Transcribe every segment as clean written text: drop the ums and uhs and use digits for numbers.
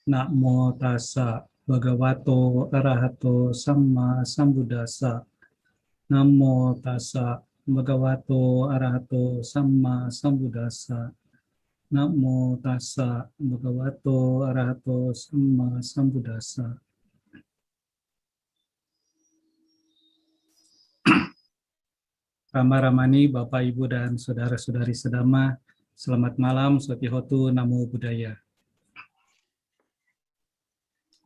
Namo tassa bhagavato arahato samma sambuddhassa. Namo tassa bhagavato arahato samma sambuddhassa. Namo tassa bhagavato arahato samma sambuddhassa. Rama Ramani, Bapak, Ibu, dan Saudara-saudari sedama, selamat malam, Sotihotu, Namo Buddhaya.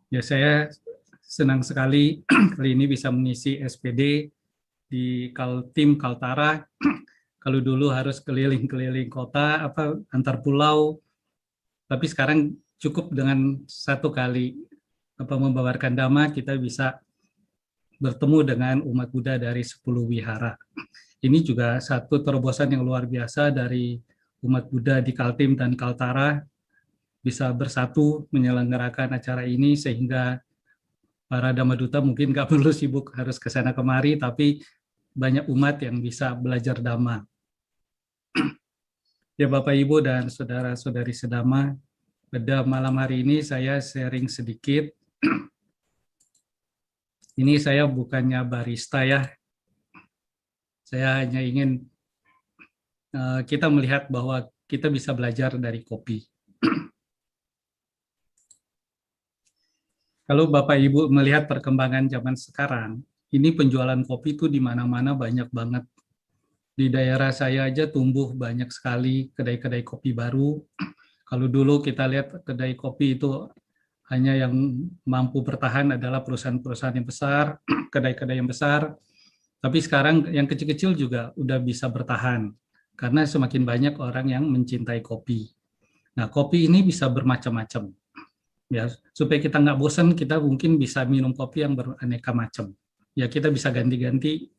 Ya, saya senang sekali kali ini bisa mengisi SPD di Kaltim Kaltara. Kalau dulu harus keliling-keliling kota, antar pulau, tapi sekarang cukup dengan satu kali membawarkan dhamma, kita bisa bertemu dengan umat Buddha dari 10 wihara. Ini juga satu terobosan yang luar biasa dari umat Buddha di Kaltim dan Kaltara, bisa bersatu menyelenggarakan acara ini sehingga para Dhamma Duta mungkin nggak perlu sibuk harus ke sana kemari, tapi banyak umat yang bisa belajar Dhamma. Ya Bapak Ibu dan saudara-saudari sedama, pada malam hari ini saya sharing sedikit. Ini saya bukannya barista ya, saya hanya ingin kita melihat bahwa kita bisa belajar dari kopi. Kalau Bapak Ibu melihat perkembangan zaman sekarang, ini penjualan kopi itu di mana-mana banyak banget. Di daerah saya aja tumbuh banyak sekali kedai-kedai kopi baru. Kalau dulu kita lihat kedai kopi itu hanya yang mampu bertahan adalah perusahaan-perusahaan yang besar, kedai-kedai yang besar. Tapi sekarang yang kecil-kecil juga udah bisa bertahan, karena semakin banyak orang yang mencintai kopi. Nah, kopi ini bisa bermacam-macam. Ya, supaya kita nggak bosan, kita mungkin bisa minum kopi yang beraneka macam. Ya, kita bisa ganti-ganti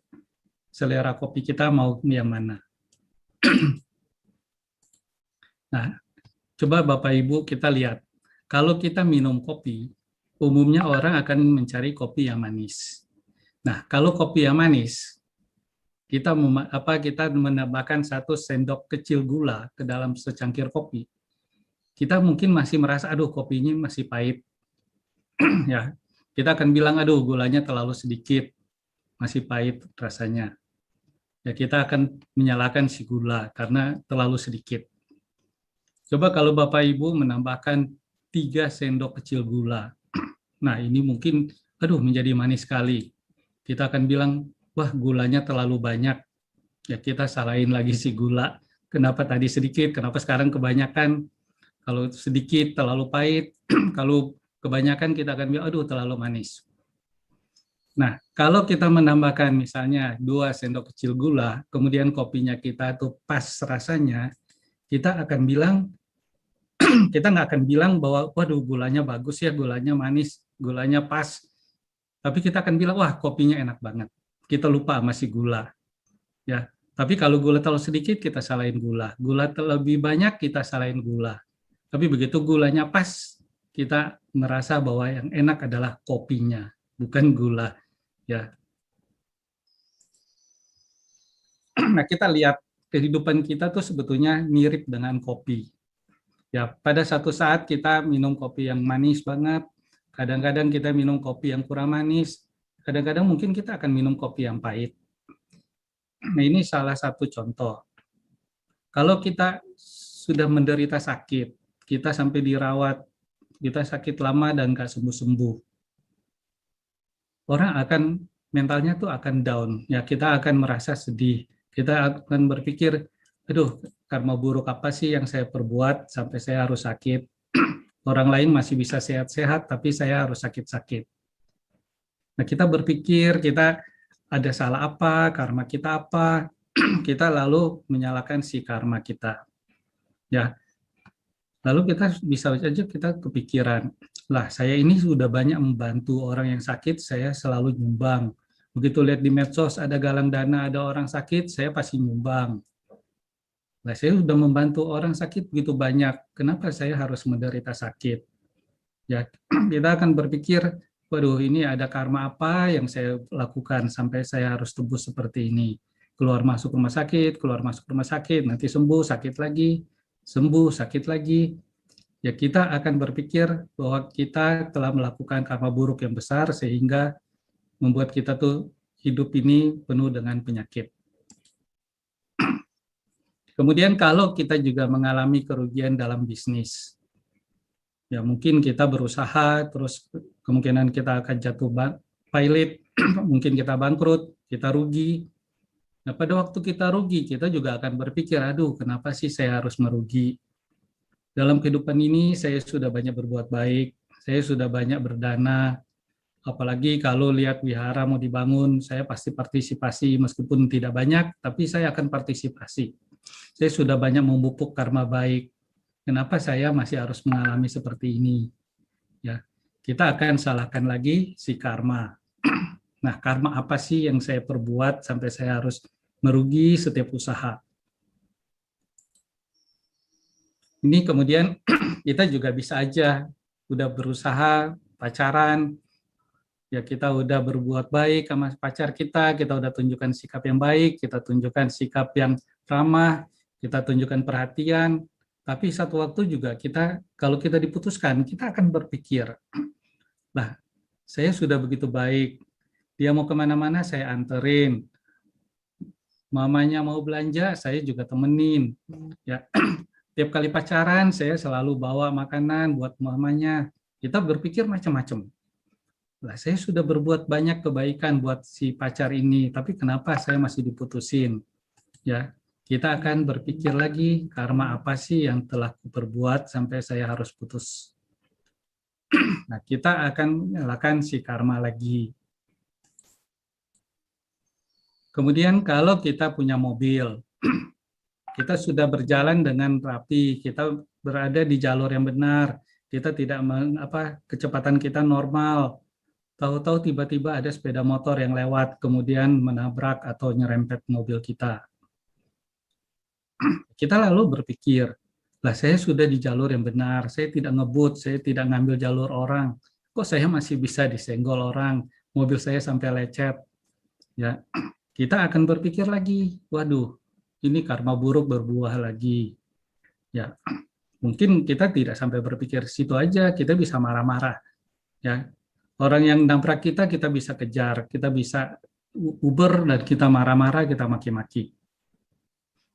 selera kopi kita mau yang mana. Nah, coba Bapak Ibu kita lihat, kalau kita minum kopi, umumnya orang akan mencari kopi yang manis. Nah, kalau kopi yang manis, kita menambahkan 1 sendok kecil gula ke dalam secangkir kopi, kita mungkin masih merasa, aduh kopinya masih pahit. Ya, kita akan bilang, aduh gulanya terlalu sedikit, masih pahit rasanya. Ya, kita akan menyalahkan si gula karena terlalu sedikit. Coba kalau Bapak Ibu menambahkan 3 sendok kecil gula. Nah, ini mungkin, aduh menjadi manis sekali. Kita akan bilang, wah gulanya terlalu banyak. Ya, kita salahin lagi si gula. Kenapa tadi sedikit, kenapa sekarang kebanyakan? Kalau sedikit terlalu pahit, kalau kebanyakan kita akan bilang, aduh terlalu manis. Nah, kalau kita menambahkan misalnya 2 sendok kecil gula, kemudian kopinya kita itu pas rasanya, kita akan bilang, kita nggak akan bilang bahwa, waduh gulanya bagus ya, gulanya manis, gulanya pas. Tapi kita akan bilang, wah kopinya enak banget. Kita lupa masih gula. Ya, tapi kalau gula terlalu sedikit, kita salahin gula. Gula terlebih banyak, kita salahin gula. Tapi begitu gulanya pas, kita merasa bahwa yang enak adalah kopinya, bukan gula. Ya. Nah, kita lihat kehidupan kita tuh sebetulnya mirip dengan kopi. Ya, pada satu saat kita minum kopi yang manis banget, kadang-kadang kita minum kopi yang kurang manis, kadang-kadang mungkin kita akan minum kopi yang pahit. Nah, ini salah satu contoh. Kalau kita sudah menderita sakit, kita sampai dirawat, kita sakit lama dan nggak sembuh-sembuh, orang akan mentalnya tuh akan down. Ya, kita akan merasa sedih. Kita akan berpikir, aduh, karma buruk apa sih yang saya perbuat sampai saya harus sakit? Orang lain masih bisa sehat-sehat, tapi saya harus sakit-sakit. Nah, kita berpikir, kita ada salah apa, karma kita apa, kita lalu menyalahkan si karma kita. Ya, lalu kita bisa saja kita kepikiran, lah saya ini sudah banyak membantu orang yang sakit, saya selalu nyumbang. Begitu lihat di medsos ada galang dana, ada orang sakit, saya pasti nyumbang. Nah, saya sudah membantu orang sakit begitu banyak, kenapa saya harus menderita sakit? Ya, kita akan berpikir, waduh ini ada karma apa yang saya lakukan sampai saya harus tebus seperti ini. Keluar masuk rumah sakit, keluar masuk rumah sakit, nanti sembuh, sakit lagi, sembuh, sakit lagi. ya kita akan berpikir bahwa kita telah melakukan karma buruk yang besar sehingga membuat kita tuh hidup ini penuh dengan penyakit. Kemudian kalau kita juga mengalami kerugian dalam bisnis, ya mungkin kita berusaha, terus kemungkinan kita akan jatuh pilot, mungkin kita bangkrut, kita rugi. Nah, pada waktu kita rugi, kita juga akan berpikir, aduh, kenapa sih saya harus merugi? Dalam kehidupan ini, saya sudah banyak berbuat baik, saya sudah banyak berdana, apalagi kalau lihat wihara mau dibangun, saya pasti partisipasi, meskipun tidak banyak, tapi saya akan partisipasi. Saya sudah banyak memupuk karma baik. Kenapa saya masih harus mengalami seperti ini? Ya, kita akan salahkan lagi si karma. Nah, karma apa sih yang saya perbuat sampai saya harus merugi setiap usaha? Ini kemudian kita juga bisa aja udah berusaha pacaran, ya kita udah berbuat baik sama pacar kita udah tunjukkan sikap yang baik, kita tunjukkan sikap yang ramah, kita tunjukkan perhatian, tapi satu waktu juga kita, kalau kita diputuskan, kita akan berpikir, lah saya sudah begitu baik, dia mau kemana-mana saya anterin, mamanya mau belanja saya juga temenin, ya tiap kali pacaran saya selalu bawa makanan buat mamanya, kita berpikir macam-macam. Lah, saya sudah berbuat banyak kebaikan buat si pacar ini, tapi kenapa saya masih diputusin? Ya, kita akan berpikir lagi, karma apa sih yang telah kuperbuat sampai saya harus putus? Nah, kita akan menyalahkan si karma lagi. Kemudian kalau kita punya mobil, kita sudah berjalan dengan rapi, kita berada di jalur yang benar, kita tidak kecepatan kita normal. Tahu-tahu tiba-tiba ada sepeda motor yang lewat, kemudian menabrak atau nyerempet mobil kita. Kita lalu berpikir, lah saya sudah di jalur yang benar, saya tidak ngebut, saya tidak ngambil jalur orang, kok saya masih bisa disenggol orang, mobil saya sampai lecet. Ya, kita akan berpikir lagi, waduh, ini karma buruk berbuah lagi. Ya, mungkin kita tidak sampai berpikir situ aja, kita bisa marah-marah. Ya, orang yang nabrak kita bisa kejar, kita bisa uber dan kita marah-marah, kita maki-maki.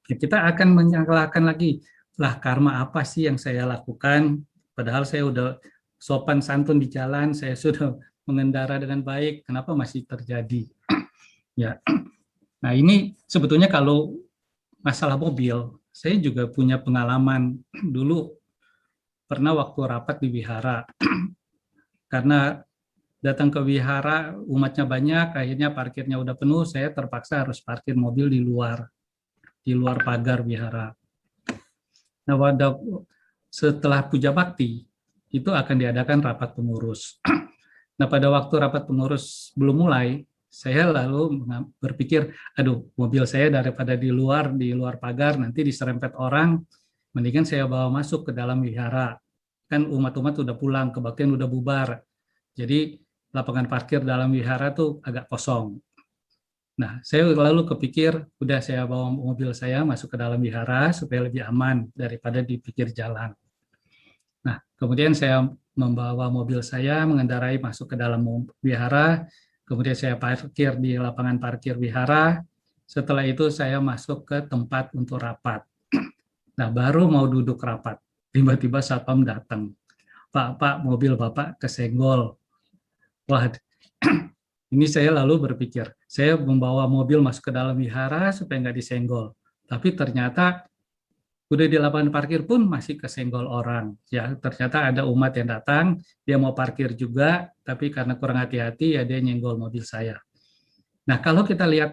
Kita akan menyalahkan lagi, lah karma apa sih yang saya lakukan? Padahal saya udah sopan santun di jalan, saya sudah mengendara dengan baik, kenapa masih terjadi? Ya, nah ini sebetulnya kalau masalah mobil, saya juga punya pengalaman dulu pernah waktu rapat di wihara, karena datang ke wihara, umatnya banyak, akhirnya parkirnya udah penuh, saya terpaksa harus parkir mobil di luar pagar wihara. Nah, setelah puja bakti, itu akan diadakan rapat pengurus. Nah, pada waktu rapat pengurus belum mulai, saya lalu berpikir, aduh, mobil saya daripada di luar pagar, nanti diserempet orang, mendingan saya bawa masuk ke dalam wihara. Kan umat-umat udah pulang, kebaktian udah bubar. Jadi, lapangan parkir dalam wihara tuh agak kosong. Nah, saya lalu kepikir, udah saya bawa mobil saya masuk ke dalam wihara supaya lebih aman daripada di pinggir jalan. Nah, kemudian saya membawa mobil saya, mengendarai masuk ke dalam wihara, kemudian saya parkir di lapangan parkir wihara, setelah itu saya masuk ke tempat untuk rapat. Nah, baru mau duduk rapat, tiba-tiba satpam datang. Pak, mobil Bapak kesenggol. Wah, ini saya lalu berpikir, saya membawa mobil masuk ke dalam wihara supaya nggak disenggol. Tapi ternyata udah di lapangan parkir pun masih kesenggol orang. Ya, ternyata ada umat yang datang, dia mau parkir juga, tapi karena kurang hati-hati ya dia nyenggol mobil saya. Nah, kalau kita lihat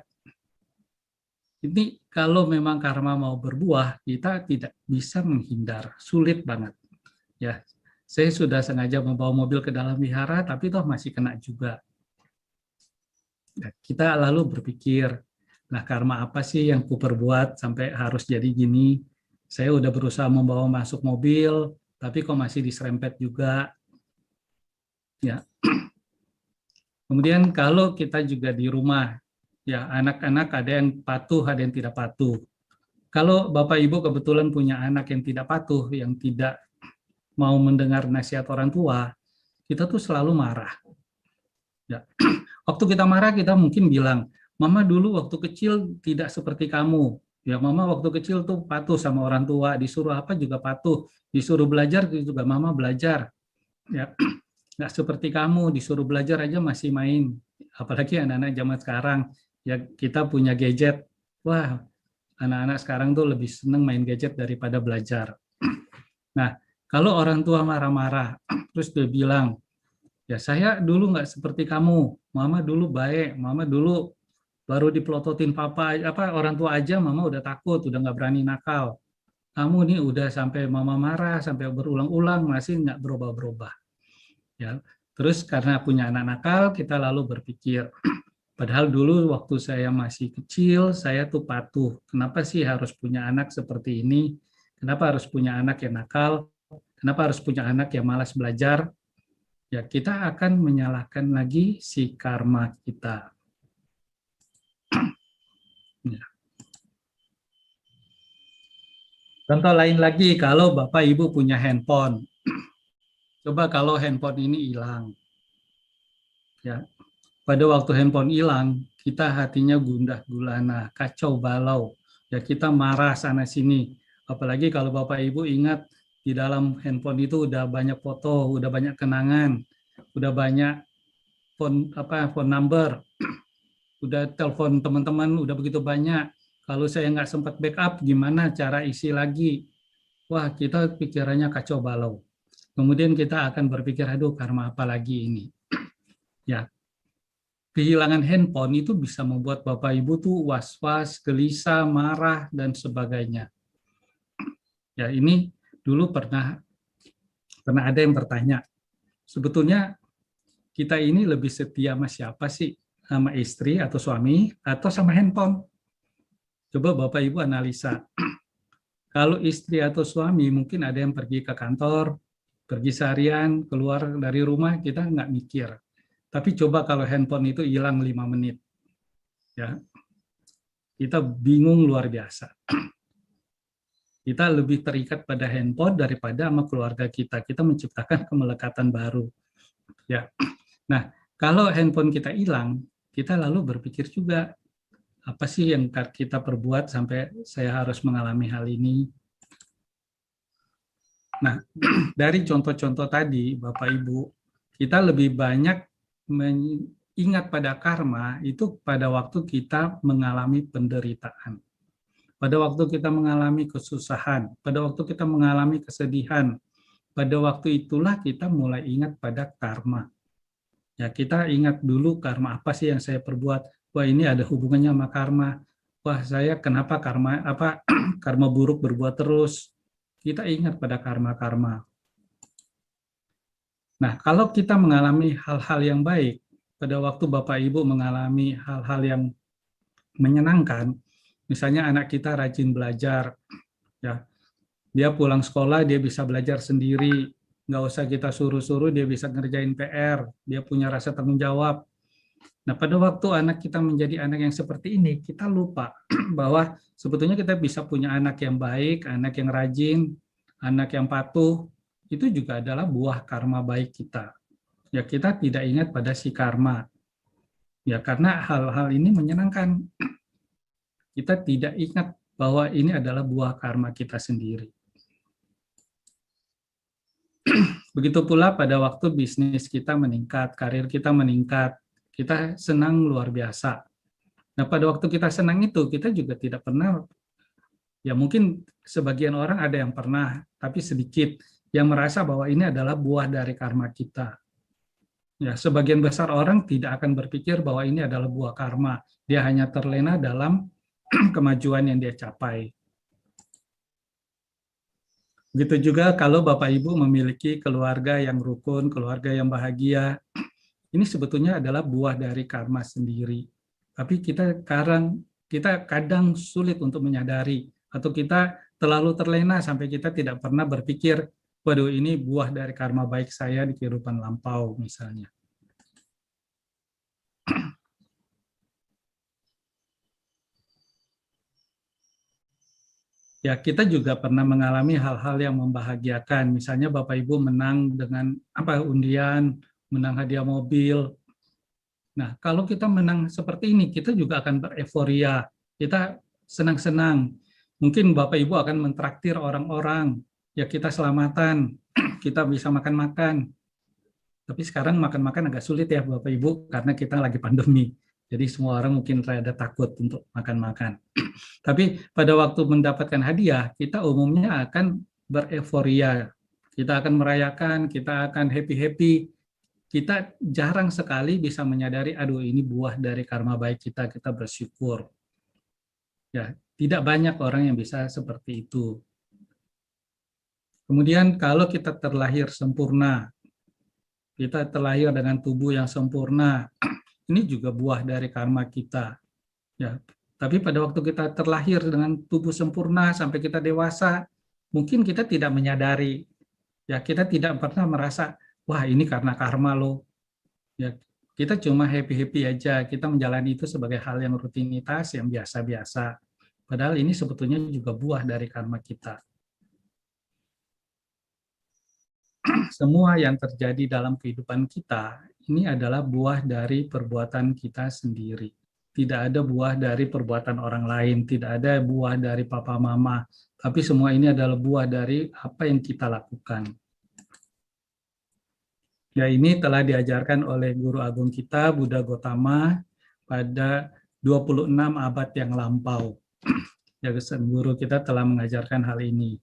ini kalau memang karma mau berbuah, kita tidak bisa menghindar, sulit banget. Ya, saya sudah sengaja membawa mobil ke dalam wihara, tapi toh masih kena juga. Kita lalu berpikir, nah karma apa sih yang kuperbuat sampai harus jadi gini? Saya udah berusaha membawa masuk mobil, tapi kok masih diserempet juga. Ya. Kemudian kalau kita juga di rumah, ya anak-anak ada yang patuh, ada yang tidak patuh. Kalau Bapak Ibu kebetulan punya anak yang tidak patuh, yang tidak mau mendengar nasihat orang tua, kita tuh selalu marah. Ya. Waktu kita marah, kita mungkin bilang, Mama dulu waktu kecil tidak seperti kamu. Ya, Mama waktu kecil tuh patuh sama orang tua, disuruh apa juga patuh, disuruh belajar juga Mama belajar. Ya, nggak seperti kamu, disuruh belajar aja masih main. Apalagi anak-anak zaman sekarang, ya kita punya gadget. Wah, anak-anak sekarang tuh lebih seneng main gadget daripada belajar. Nah, kalau orang tua marah-marah, terus dia bilang, ya saya dulu nggak seperti kamu, Mama dulu baik, Mama dulu baru dipelototin papa, apa orang tua aja, Mama udah takut, udah nggak berani nakal. Kamu nih udah sampai Mama marah, sampai berulang-ulang masih nggak berubah-berubah. Ya, terus karena punya anak nakal, kita lalu berpikir, padahal dulu waktu saya masih kecil, saya tuh patuh. Kenapa sih harus punya anak seperti ini? Kenapa harus punya anak yang nakal? Kenapa harus punya anak yang malas belajar? Ya, kita akan menyalahkan lagi si karma kita. Ya. Contoh lain lagi, kalau Bapak Ibu punya handphone, coba kalau handphone ini hilang. Ya, pada waktu handphone hilang, kita hatinya gundah gulana, kacau balau. Ya, kita marah sana sini. Apalagi kalau Bapak Ibu ingat di dalam handphone itu udah banyak foto, udah banyak kenangan, udah banyak phone number, udah telepon teman-teman, udah begitu banyak. Kalau saya nggak sempat backup, gimana cara isi lagi? Wah, kita pikirannya kacau balau. Kemudian kita akan berpikir, aduh karma apa lagi ini? Ya, kehilangan handphone itu bisa membuat Bapak Ibu tuh was-was, gelisah, marah, dan sebagainya. Ya, ini dulu pernah ada yang bertanya, sebetulnya kita ini lebih setia sama siapa sih? Sama istri atau suami atau sama handphone? Coba Bapak Ibu analisa. Kalau istri atau suami mungkin ada yang pergi ke kantor, pergi seharian, keluar dari rumah, kita nggak mikir. Tapi coba kalau handphone itu hilang 5 menit. Ya, kita bingung luar biasa. Kita lebih terikat pada handphone daripada sama keluarga kita. Kita menciptakan kemelekatan baru. Ya. Nah, kalau handphone kita hilang, kita lalu berpikir juga, apa sih yang kita perbuat sampai saya harus mengalami hal ini? Nah, dari contoh-contoh tadi, Bapak Ibu, kita lebih banyak mengingat pada karma itu pada waktu kita mengalami penderitaan. Pada waktu kita mengalami kesusahan, pada waktu kita mengalami kesedihan, pada waktu itulah kita mulai ingat pada karma. Ya, kita ingat dulu karma apa sih yang saya perbuat. Wah, ini ada hubungannya sama karma. Wah, saya kenapa karma karma buruk berbuat terus. Kita ingat pada karma-karma. Nah, kalau kita mengalami hal-hal yang baik, pada waktu Bapak Ibu mengalami hal-hal yang menyenangkan, misalnya anak kita rajin belajar, ya, dia pulang sekolah, dia bisa belajar sendiri, nggak usah kita suruh-suruh, dia bisa ngerjain PR, dia punya rasa tanggung jawab. Nah, pada waktu anak kita menjadi anak yang seperti ini, kita lupa bahwa sebetulnya kita bisa punya anak yang baik, anak yang rajin, anak yang patuh, itu juga adalah buah karma baik kita. Ya, kita tidak ingat pada si karma. Ya, karena hal-hal ini menyenangkan. Kita tidak ingat bahwa ini adalah buah karma kita sendiri. Begitu pula pada waktu bisnis kita meningkat, karir kita meningkat, kita senang luar biasa. Nah, pada waktu kita senang itu, kita juga tidak pernah, ya mungkin sebagian orang ada yang pernah, tapi sedikit, yang merasa bahwa ini adalah buah dari karma kita. Ya, sebagian besar orang tidak akan berpikir bahwa ini adalah buah karma. Dia hanya terlena dalam kemajuan yang dia capai. Begitu juga kalau Bapak Ibu memiliki keluarga yang rukun, keluarga yang bahagia, ini sebetulnya adalah buah dari karma sendiri. Tapi kita kadang sulit untuk menyadari, atau kita terlalu terlena sampai kita tidak pernah berpikir, waduh ini buah dari karma baik saya di kehidupan lampau misalnya. Ya, kita juga pernah mengalami hal-hal yang membahagiakan. Misalnya Bapak Ibu menang dengan undian, menang hadiah mobil. Nah, kalau kita menang seperti ini, kita juga akan bereforia. Kita senang-senang. Mungkin Bapak Ibu akan mentraktir orang-orang. Ya, kita selamatan, kita bisa makan-makan. Tapi sekarang makan-makan agak sulit ya Bapak Ibu, karena kita lagi pandemi. Jadi semua orang mungkin rada takut untuk makan-makan. Tapi pada waktu mendapatkan hadiah, kita umumnya akan bereforia. Kita akan merayakan, kita akan happy-happy. Kita jarang sekali bisa menyadari, aduh ini buah dari karma baik kita, kita bersyukur. Ya, tidak banyak orang yang bisa seperti itu. Kemudian kalau kita terlahir sempurna, kita terlahir dengan tubuh yang sempurna, ini juga buah dari karma kita. Ya, tapi pada waktu kita terlahir dengan tubuh sempurna sampai kita dewasa, mungkin kita tidak menyadari. Ya, kita tidak pernah merasa, wah ini karena karma loh. Ya, kita cuma happy-happy aja, kita menjalani itu sebagai hal yang rutinitas, yang biasa-biasa. Padahal ini sebetulnya juga buah dari karma kita. Semua yang terjadi dalam kehidupan kita, ini adalah buah dari perbuatan kita sendiri. Tidak ada buah dari perbuatan orang lain, tidak ada buah dari papa mama, tapi semua ini adalah buah dari apa yang kita lakukan. Ya, ini telah diajarkan oleh guru agung kita, Buddha Gotama, pada 26 abad yang lampau. Ya, guru kita telah mengajarkan hal ini.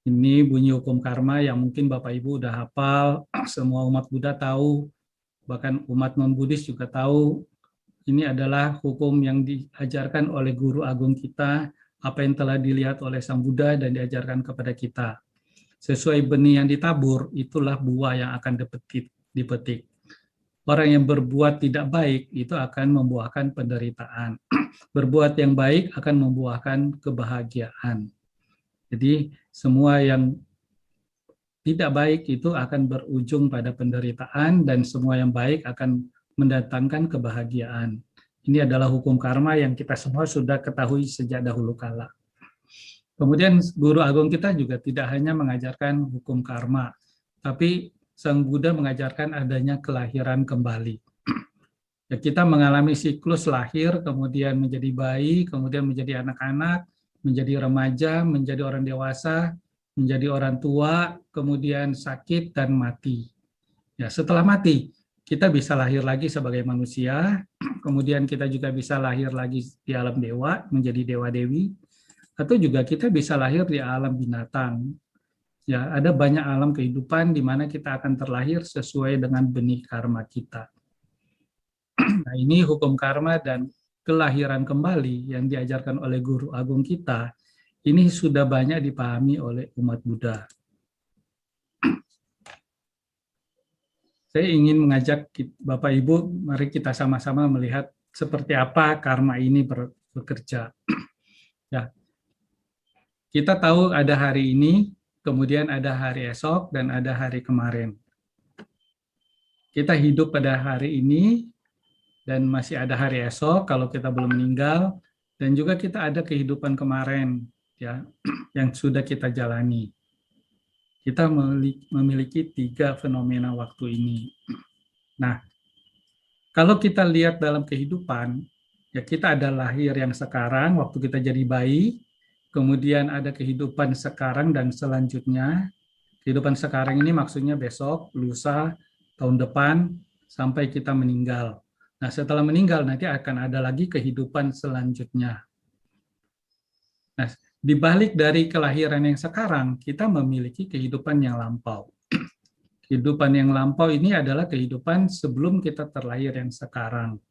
Ini bunyi hukum karma yang mungkin Bapak Ibu udah hafal, semua umat Buddha tahu, bahkan umat non-Buddhis juga tahu. Ini adalah hukum yang diajarkan oleh guru agung kita, apa yang telah dilihat oleh Sang Buddha dan diajarkan kepada kita. Sesuai benih yang ditabur, itulah buah yang akan dipetik. Orang yang berbuat tidak baik, itu akan membuahkan penderitaan. Berbuat yang baik akan membuahkan kebahagiaan. Jadi semua yang tidak baik itu akan berujung pada penderitaan dan semua yang baik akan mendatangkan kebahagiaan. Ini adalah hukum karma yang kita semua sudah ketahui sejak dahulu kala. Kemudian guru agung kita juga tidak hanya mengajarkan hukum karma, tapi Sang Buddha mengajarkan adanya kelahiran kembali. Ya, kita mengalami siklus lahir, kemudian menjadi bayi, kemudian menjadi anak-anak, menjadi remaja, menjadi orang dewasa, menjadi orang tua, kemudian sakit dan mati. Ya, setelah mati, kita bisa lahir lagi sebagai manusia, kemudian kita juga bisa lahir lagi di alam dewa, menjadi dewa-dewi, atau juga kita bisa lahir di alam binatang. Ya, ada banyak alam kehidupan di mana kita akan terlahir sesuai dengan benih karma kita. Nah, ini hukum karma dan kelahiran kembali yang diajarkan oleh guru agung kita, ini sudah banyak dipahami oleh umat Buddha. Saya ingin mengajak Bapak Ibu, mari kita sama-sama melihat seperti apa karma ini bekerja. Ya, kita tahu ada hari ini, kemudian ada hari esok, dan ada hari kemarin. Kita hidup pada hari ini, dan masih ada hari esok kalau kita belum meninggal, dan juga kita ada kehidupan kemarin ya yang sudah kita jalani. Kita memiliki 3 fenomena waktu ini. Nah, kalau kita lihat dalam kehidupan, ya kita ada lahir yang sekarang waktu kita jadi bayi, kemudian ada kehidupan sekarang dan selanjutnya. Kehidupan sekarang ini maksudnya besok, lusa, tahun depan, sampai kita meninggal. Nah, setelah meninggal nanti akan ada lagi kehidupan selanjutnya. Nah, di balik dari kelahiran yang sekarang, kita memiliki kehidupan yang lampau. Kehidupan yang lampau ini adalah kehidupan sebelum kita terlahir yang sekarang.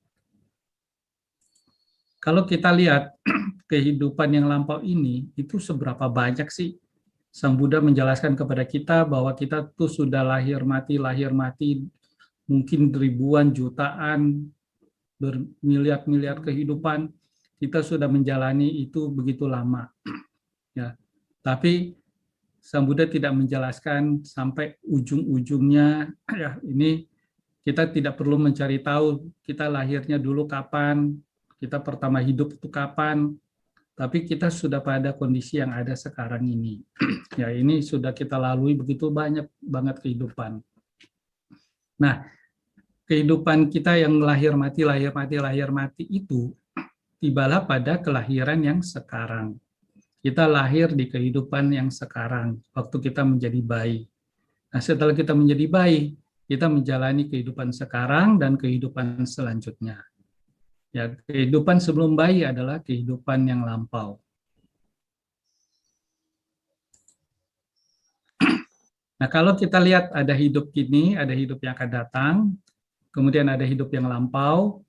Kalau kita lihat kehidupan yang lampau ini, itu seberapa banyak sih Sang Buddha menjelaskan kepada kita bahwa kita tuh sudah lahir mati, mungkin ribuan, jutaan, bermiliar-miliar kehidupan, kita sudah menjalani itu begitu lama. Ya, tapi Sang Buddha tidak menjelaskan sampai ujung-ujungnya. Ya, ini kita tidak perlu mencari tahu kita lahirnya dulu kapan, kita pertama hidup itu kapan, tapi kita sudah pada kondisi yang ada sekarang ini. Ya, ini sudah kita lalui begitu banyak banget kehidupan. Nah, kehidupan kita yang lahir mati itu tibalah pada kelahiran yang sekarang. Kita lahir di kehidupan yang sekarang, waktu kita menjadi bayi. Nah, setelah kita menjadi bayi, kita menjalani kehidupan sekarang dan kehidupan selanjutnya. Ya, kehidupan sebelum bayi adalah kehidupan yang lampau. Nah, kalau kita lihat ada hidup kini, ada hidup yang akan datang, kemudian ada hidup yang lampau.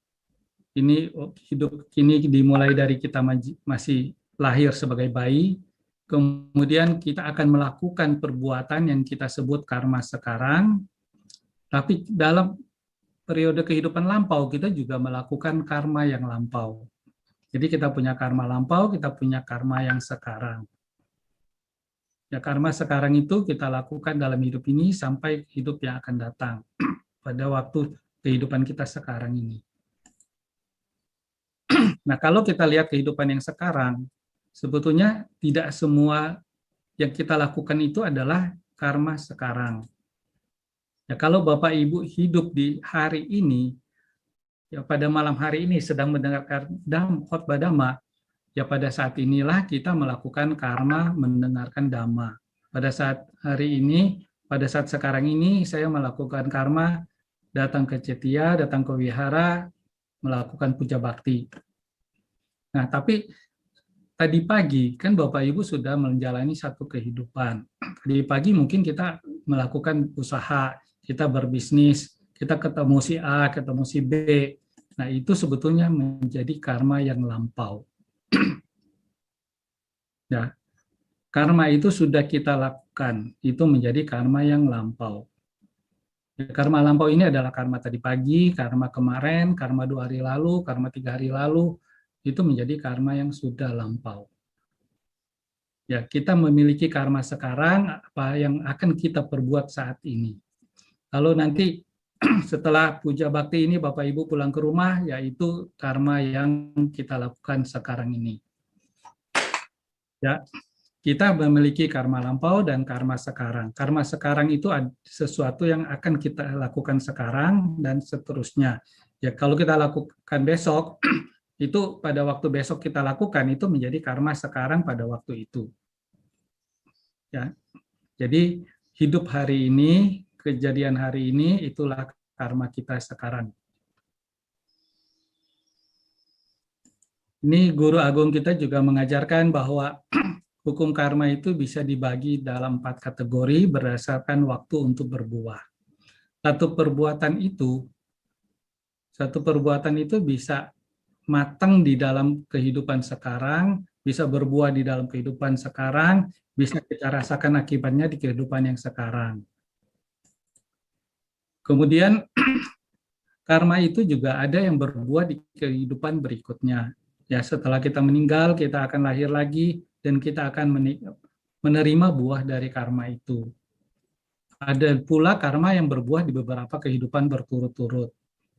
Ini hidup kini dimulai dari kita masih lahir sebagai bayi, kemudian kita akan melakukan perbuatan yang kita sebut karma sekarang, tapi dalam periode kehidupan lampau kita juga melakukan karma yang lampau. Jadi kita punya karma lampau, kita punya karma yang sekarang. Ya, karma sekarang itu kita lakukan dalam hidup ini sampai hidup yang akan datang pada waktu kehidupan kita sekarang ini. Nah, kalau kita lihat kehidupan yang sekarang, sebetulnya tidak semua yang kita lakukan itu adalah karma sekarang. Ya, kalau Bapak Ibu hidup di hari ini, ya pada malam hari ini sedang mendengarkan khotbah Dhamma, ya pada saat inilah kita melakukan karma mendengarkan Dhamma. Pada saat hari ini, pada saat sekarang ini saya melakukan karma datang ke Cetia, datang ke wihara, melakukan puja bakti. Nah, tapi tadi pagi kan Bapak Ibu sudah menjalani satu kehidupan. Tadi pagi mungkin kita melakukan usaha, kita berbisnis, kita ketemu si A, ketemu si B. Nah, itu sebetulnya menjadi karma yang lampau. Ya, karma itu sudah kita lakukan, itu menjadi karma yang lampau. Ya, karma lampau ini adalah karma tadi pagi, karma kemarin, karma 2 hari lalu, karma 3 hari lalu, itu menjadi karma yang sudah lampau. Ya, kita memiliki karma sekarang, apa yang akan kita perbuat saat ini. Kalau nanti setelah puja bakti ini Bapak Ibu pulang ke rumah, yaitu karma yang kita lakukan sekarang ini. Ya, kita memiliki karma lampau dan karma sekarang. Karma sekarang itu sesuatu yang akan kita lakukan sekarang dan seterusnya. Ya, kalau kita lakukan besok, itu pada waktu besok kita lakukan itu menjadi karma sekarang pada waktu itu. Ya, jadi hidup hari ini, kejadian hari ini itulah karma kita sekarang. Ini guru agung kita juga mengajarkan bahwa hukum karma itu bisa dibagi dalam 4 kategori berdasarkan waktu untuk berbuah. Satu perbuatan itu bisa matang di dalam kehidupan sekarang, bisa berbuah di dalam kehidupan sekarang, bisa kita rasakan akibatnya di kehidupan yang sekarang. Kemudian karma itu juga ada yang berbuah di kehidupan berikutnya. Ya, setelah kita meninggal, kita akan lahir lagi dan kita akan menerima buah dari karma itu. Ada pula karma yang berbuah di beberapa kehidupan berturut-turut.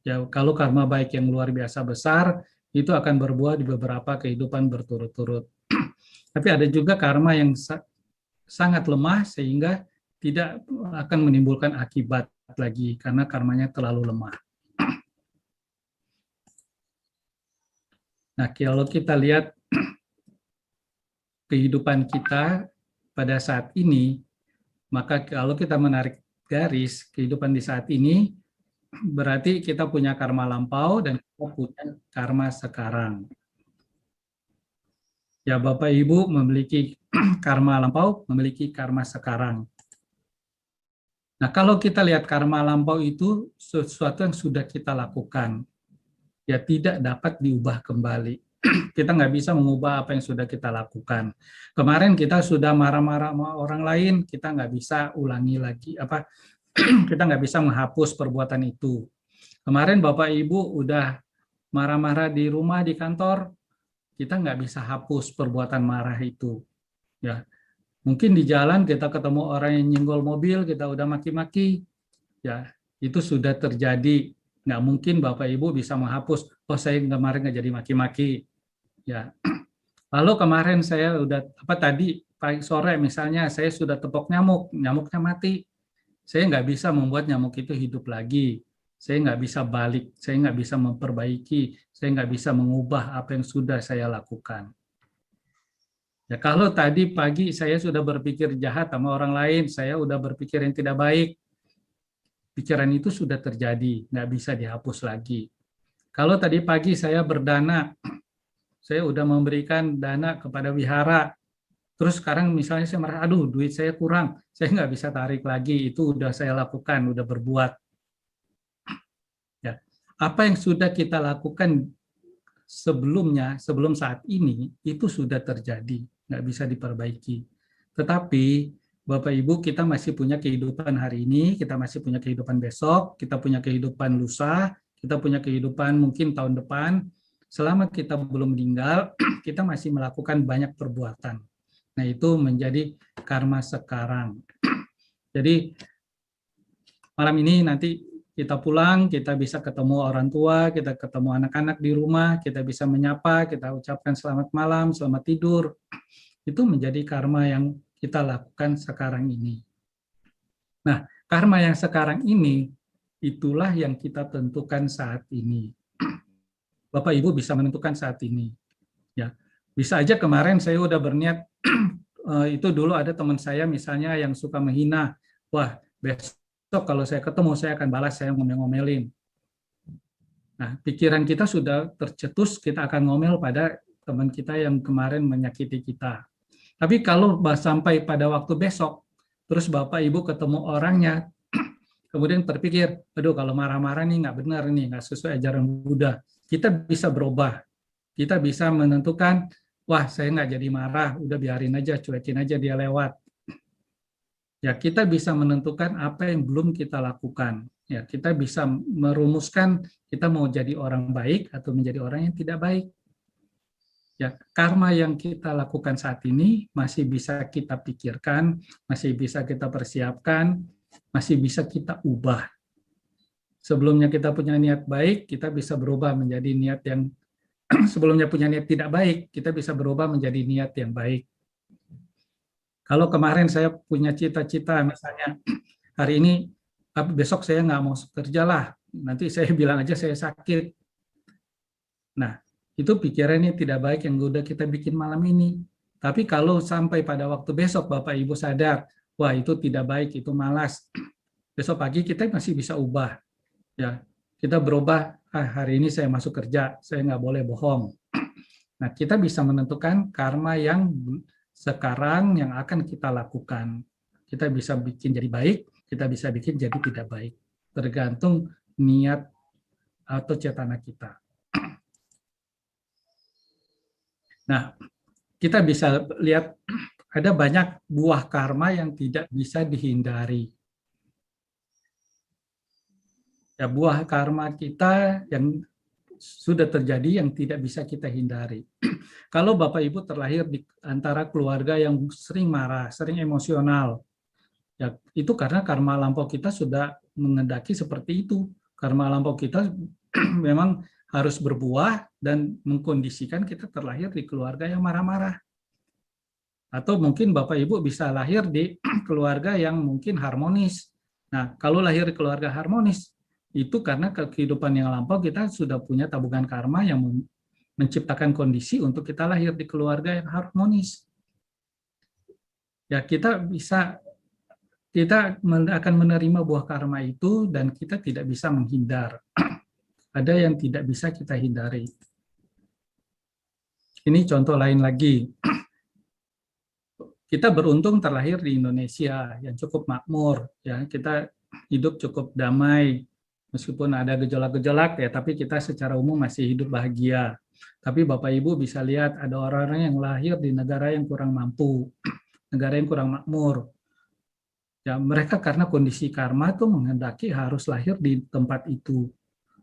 Ya, kalau karma baik yang luar biasa besar, itu akan berbuah di beberapa kehidupan berturut-turut. Tapi ada juga karma yang sangat lemah sehingga tidak akan menimbulkan akibat lagi karena karmanya terlalu lemah. Nah, kalau kita lihat kehidupan kita pada saat ini, maka kalau kita menarik garis kehidupan di saat ini, berarti kita punya karma lampau dan kita punya karma sekarang. Ya, Bapak Ibu memiliki karma lampau, memiliki karma sekarang. Nah, kalau kita lihat karma lampau itu sesuatu yang sudah kita lakukan, ya tidak dapat diubah kembali. Kita nggak bisa mengubah apa yang sudah kita lakukan. Kemarin kita sudah marah-marah sama orang lain, kita nggak bisa ulangi lagi, kita nggak bisa menghapus perbuatan itu. Kemarin Bapak Ibu udah marah-marah di rumah, di kantor, kita nggak bisa hapus perbuatan marah itu. Ya, mungkin di jalan kita ketemu orang yang nyenggol mobil, kita udah maki-maki, ya itu sudah terjadi Nggak mungkin Bapak Ibu bisa menghapus, oh saya kemarin nggak jadi maki-maki. Ya. Lalu kemarin saya udah, tadi pagi sore misalnya saya sudah tepok nyamuk, nyamuknya mati. Saya nggak bisa membuat nyamuk itu hidup lagi. Saya nggak bisa balik, saya nggak bisa memperbaiki, saya nggak bisa mengubah apa yang sudah saya lakukan. Ya, kalau tadi pagi saya sudah berpikir jahat sama orang lain, saya udah berpikir yang tidak baik, pikiran itu sudah terjadi, nggak bisa dihapus lagi. Kalau tadi pagi saya berdana, saya udah memberikan dana kepada wihara, terus sekarang misalnya saya merasa, aduh duit saya kurang, saya nggak bisa tarik lagi, itu udah saya lakukan, udah berbuat. Ya. Apa yang sudah kita lakukan sebelumnya, sebelum saat ini, itu sudah terjadi, nggak bisa diperbaiki. Tetapi Bapak Ibu, kita masih punya kehidupan hari ini, kita masih punya kehidupan besok, kita punya kehidupan lusa, kita punya kehidupan mungkin tahun depan. Selama kita belum meninggal, kita masih melakukan banyak perbuatan. Nah, itu menjadi karma sekarang. Jadi, malam ini nanti kita pulang, kita bisa ketemu orang tua, kita ketemu anak-anak di rumah, kita bisa menyapa, kita ucapkan selamat malam, selamat tidur. Itu menjadi karma yang kita lakukan sekarang ini. Nah, karma yang sekarang ini, itulah yang kita tentukan saat ini. Bapak Ibu bisa menentukan saat ini. Ya, bisa aja kemarin saya udah berniat, itu dulu ada teman saya misalnya yang suka menghina, wah besok kalau saya ketemu saya akan balas, saya ngomel-ngomelin. Nah, pikiran kita sudah tercetus, kita akan ngomel pada teman kita yang kemarin menyakiti kita. Tapi kalau sampai pada waktu besok, terus Bapak Ibu ketemu orangnya, kemudian terpikir, aduh kalau marah-marah nih nggak benar nih, nggak sesuai ajaran Buddha. Kita bisa berubah, kita bisa menentukan, wah saya nggak jadi marah, udah biarin aja, cuekin aja dia lewat. Ya, kita bisa menentukan apa yang belum kita lakukan. Ya, kita bisa merumuskan kita mau jadi orang baik atau menjadi orang yang tidak baik. Ya, karma yang kita lakukan saat ini masih bisa kita pikirkan, masih bisa kita persiapkan, masih bisa kita ubah. Sebelumnya kita punya niat baik, kita bisa berubah menjadi niat yang sebelumnya punya niat tidak baik, kita bisa berubah menjadi niat yang baik. Kalau kemarin saya punya cita-cita, misalnya hari ini, besok saya nggak mau kerja lah, nanti saya bilang aja saya sakit. Nah, itu pikirannya tidak baik yang udah kita bikin malam ini. Tapi kalau sampai pada waktu besok Bapak Ibu sadar, wah itu tidak baik, itu malas. Besok pagi kita masih bisa ubah. Ya, kita berubah, hari ini saya masuk kerja, saya nggak boleh bohong. Nah, kita bisa menentukan karma yang sekarang yang akan kita lakukan. Kita bisa bikin jadi baik, kita bisa bikin jadi tidak baik. Tergantung niat atau cetana kita. Nah, kita bisa lihat ada banyak buah karma yang tidak bisa dihindari. Ya, buah karma kita yang sudah terjadi yang tidak bisa kita hindari. Kalau Bapak Ibu terlahir di antara keluarga yang sering marah, sering emosional, ya itu karena karma lampau kita sudah mengendaki seperti itu. Karma lampau kita memang harus berbuah dan mengkondisikan kita terlahir di keluarga yang marah-marah. Atau mungkin Bapak Ibu bisa lahir di keluarga yang mungkin harmonis. Nah, kalau lahir di keluarga harmonis, itu karena kehidupan yang lampau kita sudah punya tabungan karma yang menciptakan kondisi untuk kita lahir di keluarga yang harmonis. Ya, kita akan menerima buah karma itu dan kita tidak bisa menghindar. Ada yang tidak bisa kita hindari. Ini contoh lain lagi. Kita beruntung terlahir di Indonesia yang cukup makmur, ya kita hidup cukup damai, meskipun ada gejolak-gejolak ya, tapi kita secara umum masih hidup bahagia. Tapi Bapak Ibu bisa lihat ada orang-orang yang lahir di negara yang kurang mampu, negara yang kurang makmur. Ya mereka karena kondisi karma tuh menghendaki harus lahir di tempat itu.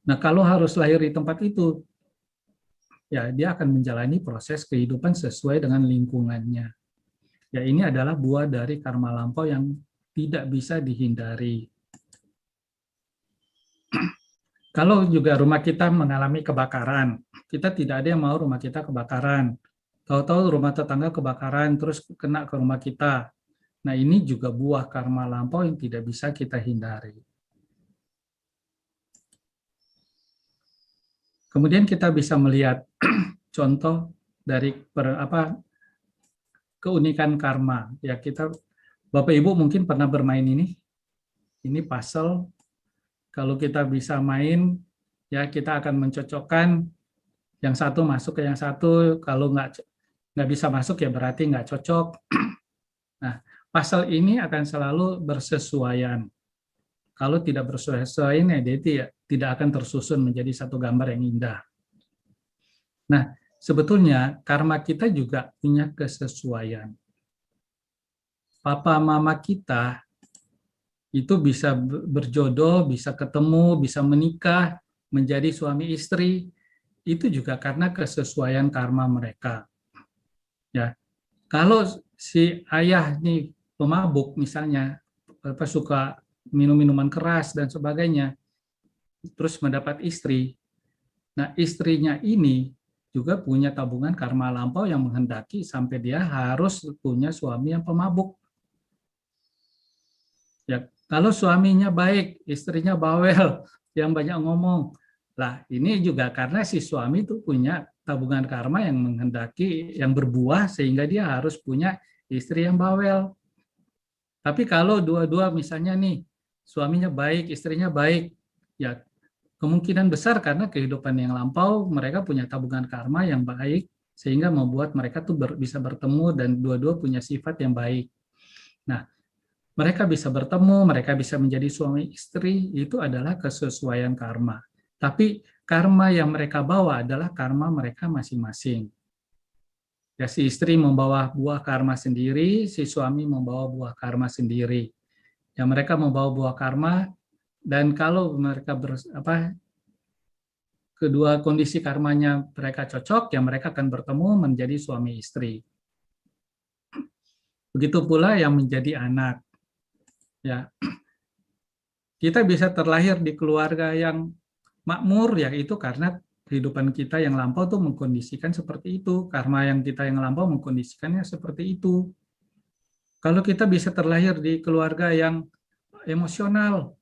Nah kalau harus lahir di tempat itu, ya dia akan menjalani proses kehidupan sesuai dengan lingkungannya. Ya ini adalah buah dari karma lampau yang tidak bisa dihindari. Kalau juga rumah kita mengalami kebakaran, kita tidak ada yang mau rumah kita kebakaran. Tahu-tahu rumah tetangga kebakaran, terus kena ke rumah kita. Nah, ini juga buah karma lampau yang tidak bisa kita hindari. Kemudian kita bisa melihat contoh dari keunikan karma. Ya, kita Bapak Ibu mungkin pernah bermain ini. Ini puzzle. Kalau kita bisa main, ya kita akan mencocokkan yang satu masuk ke yang satu. Kalau nggak bisa masuk ya berarti nggak cocok. Nah, puzzle ini akan selalu bersesuaian. Kalau tidak bersesuaian ya dia tidak akan tersusun menjadi satu gambar yang indah. Nah, sebetulnya karma kita juga punya kesesuaian. Papa mama kita itu bisa berjodoh, bisa ketemu, bisa menikah, menjadi suami istri, itu juga karena kesesuaian karma mereka. Ya, kalau si ayah nih pemabuk misalnya, suka minum minuman keras dan sebagainya, terus mendapat istri. Nah, istrinya ini juga punya tabungan karma lampau yang menghendaki sampai dia harus punya suami yang pemabuk. Ya, kalau suaminya baik, istrinya bawel, yang banyak ngomong. Lah, ini juga karena si suami itu punya tabungan karma yang menghendaki, yang berbuah sehingga dia harus punya istri yang bawel. Tapi kalau dua-dua misalnya nih, suaminya baik, istrinya baik, ya kemungkinan besar karena kehidupan yang lampau mereka punya tabungan karma yang baik sehingga membuat mereka tuh bisa bertemu dan dua-dua punya sifat yang baik. Nah, mereka bisa bertemu, mereka bisa menjadi suami istri, itu adalah kesesuaian karma. Tapi karma yang mereka bawa adalah karma mereka masing-masing. Ya, si istri membawa buah karma sendiri, si suami membawa buah karma sendiri. Ya, mereka membawa buah karma, dan kalau mereka kedua kondisi karmanya mereka cocok, ya mereka akan bertemu menjadi suami istri. Begitu pula yang menjadi anak. Ya, kita bisa terlahir di keluarga yang makmur, ya itu karena kehidupan kita yang lampau tuh mengkondisikan seperti itu, karma yang kita yang lampau mengkondisikannya seperti itu. Kalau kita bisa terlahir di keluarga yang emosional,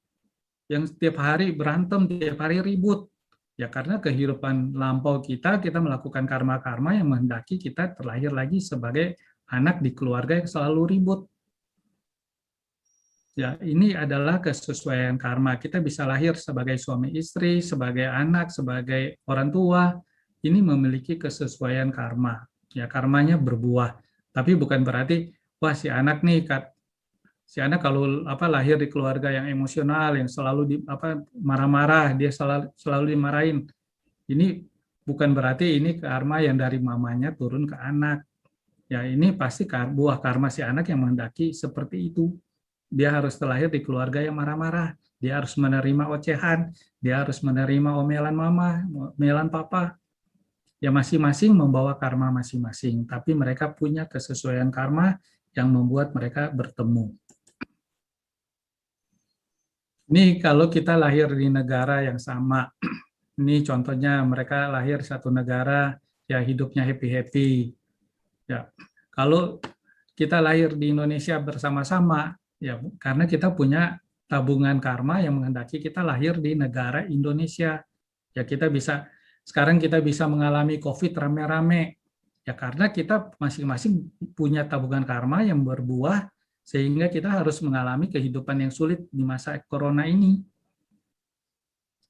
yang setiap hari berantem, tiap hari ribut, ya karena kehidupan lampau kita melakukan karma-karma yang menghendaki kita terlahir lagi sebagai anak di keluarga yang selalu ribut. Ya, ini adalah kesesuaian karma. Kita bisa lahir sebagai suami istri, sebagai anak, sebagai orang tua. Ini memiliki kesesuaian karma. Ya, karmanya berbuah. Tapi bukan berarti wah si anak kalau lahir di keluarga yang emosional, yang selalu marah-marah, dia selalu dimarahin. Ini bukan berarti ini karma yang dari mamanya turun ke anak. Ya, ini pasti buah karma si anak yang menghendaki seperti itu. Dia harus terlahir di keluarga yang marah-marah. Dia harus menerima ocehan. Dia harus menerima omelan mama, omelan papa. Ya masing-masing membawa karma masing-masing. Tapi mereka punya kesesuaian karma yang membuat mereka bertemu. Ini kalau kita lahir di negara yang sama. Ini contohnya mereka lahir satu negara, ya hidupnya happy-happy. Ya, kalau kita lahir di Indonesia bersama-sama, ya karena kita punya tabungan karma yang menghendaki kita lahir di negara Indonesia. Ya sekarang kita bisa mengalami COVID rame-rame. Ya karena kita masing-masing punya tabungan karma yang berbuah sehingga kita harus mengalami kehidupan yang sulit di masa corona ini.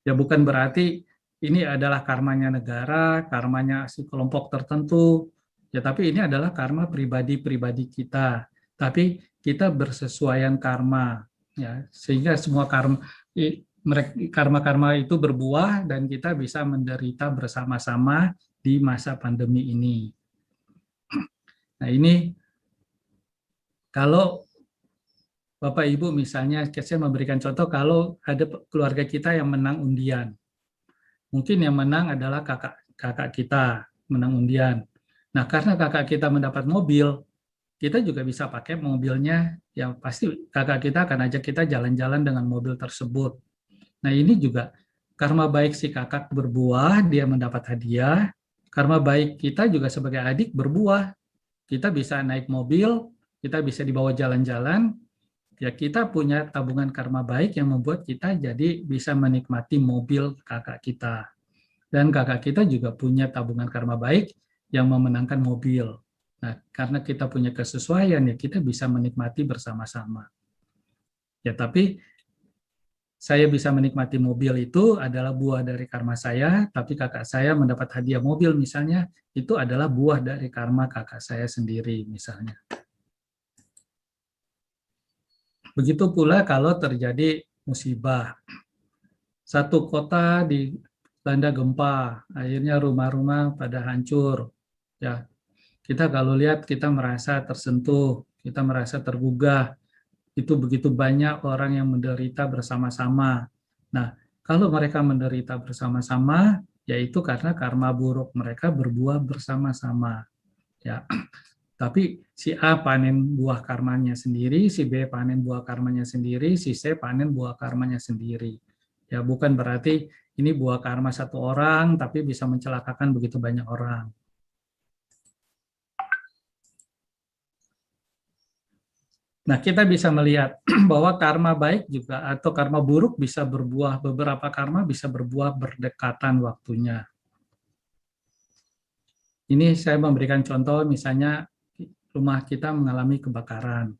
Ya bukan berarti ini adalah karmanya negara, karmanya si kelompok tertentu. Ya tapi ini adalah karma pribadi-pribadi kita. Tapi kita bersesuaian karma, ya sehingga semua karma itu berbuah dan kita bisa menderita bersama-sama di masa pandemi ini. Nah ini kalau Bapak Ibu misalnya saya memberikan contoh kalau ada keluarga kita yang menang undian. Mungkin yang menang adalah kakak kita menang undian. Nah, karena kakak kita mendapat mobil, kita juga bisa pakai mobilnya. Ya pasti kakak kita akan ajak kita jalan-jalan dengan mobil tersebut. Nah, ini juga karma baik si kakak berbuah, dia mendapat hadiah. Karma baik kita juga sebagai adik berbuah. Kita bisa naik mobil, kita bisa dibawa jalan-jalan, ya kita punya tabungan karma baik yang membuat kita jadi bisa menikmati mobil kakak kita. Dan kakak kita juga punya tabungan karma baik yang memenangkan mobil. Nah, karena kita punya kesesuaian, ya kita bisa menikmati bersama-sama. Ya, tapi saya bisa menikmati mobil itu adalah buah dari karma saya, tapi kakak saya mendapat hadiah mobil misalnya, itu adalah buah dari karma kakak saya sendiri misalnya. Begitu pula kalau terjadi musibah. Satu kota dilanda gempa, akhirnya rumah-rumah pada hancur. Ya, kita kalau lihat kita merasa tersentuh, kita merasa tergugah. Itu begitu banyak orang yang menderita bersama-sama. Nah, kalau mereka menderita bersama-sama, yaitu karena karma buruk mereka berbuah bersama-sama. Ya, tapi si A panen buah karmanya sendiri, si B panen buah karmanya sendiri, si C panen buah karmanya sendiri. Ya, bukan berarti ini buah karma satu orang, tapi bisa mencelakakan begitu banyak orang. Nah, kita bisa melihat bahwa karma baik juga atau karma buruk bisa berbuah, beberapa karma bisa berbuah berdekatan waktunya. Ini saya memberikan contoh, misalnya rumah kita mengalami kebakaran.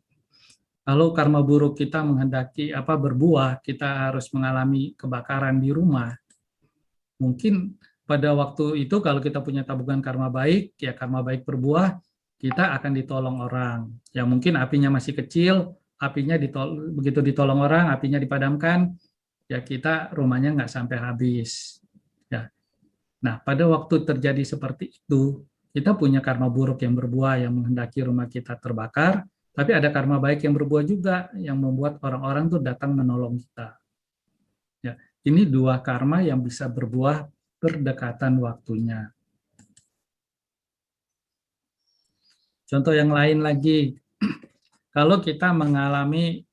Kalau karma buruk kita menghendaki berbuah, kita harus mengalami kebakaran di rumah. Mungkin pada waktu itu kalau kita punya tabungan karma baik, ya karma baik berbuah, kita akan ditolong orang. Ya mungkin apinya masih kecil, apinya begitu ditolong orang, apinya dipadamkan, ya kita rumahnya nggak sampai habis. Ya. Nah, pada waktu terjadi seperti itu, kita punya karma buruk yang berbuah yang menghendaki rumah kita terbakar, tapi ada karma baik yang berbuah juga yang membuat orang-orang tuh datang menolong kita. Ya, ini dua karma yang bisa berbuah berdekatan waktunya. Contoh yang lain lagi, kalau kita mengalami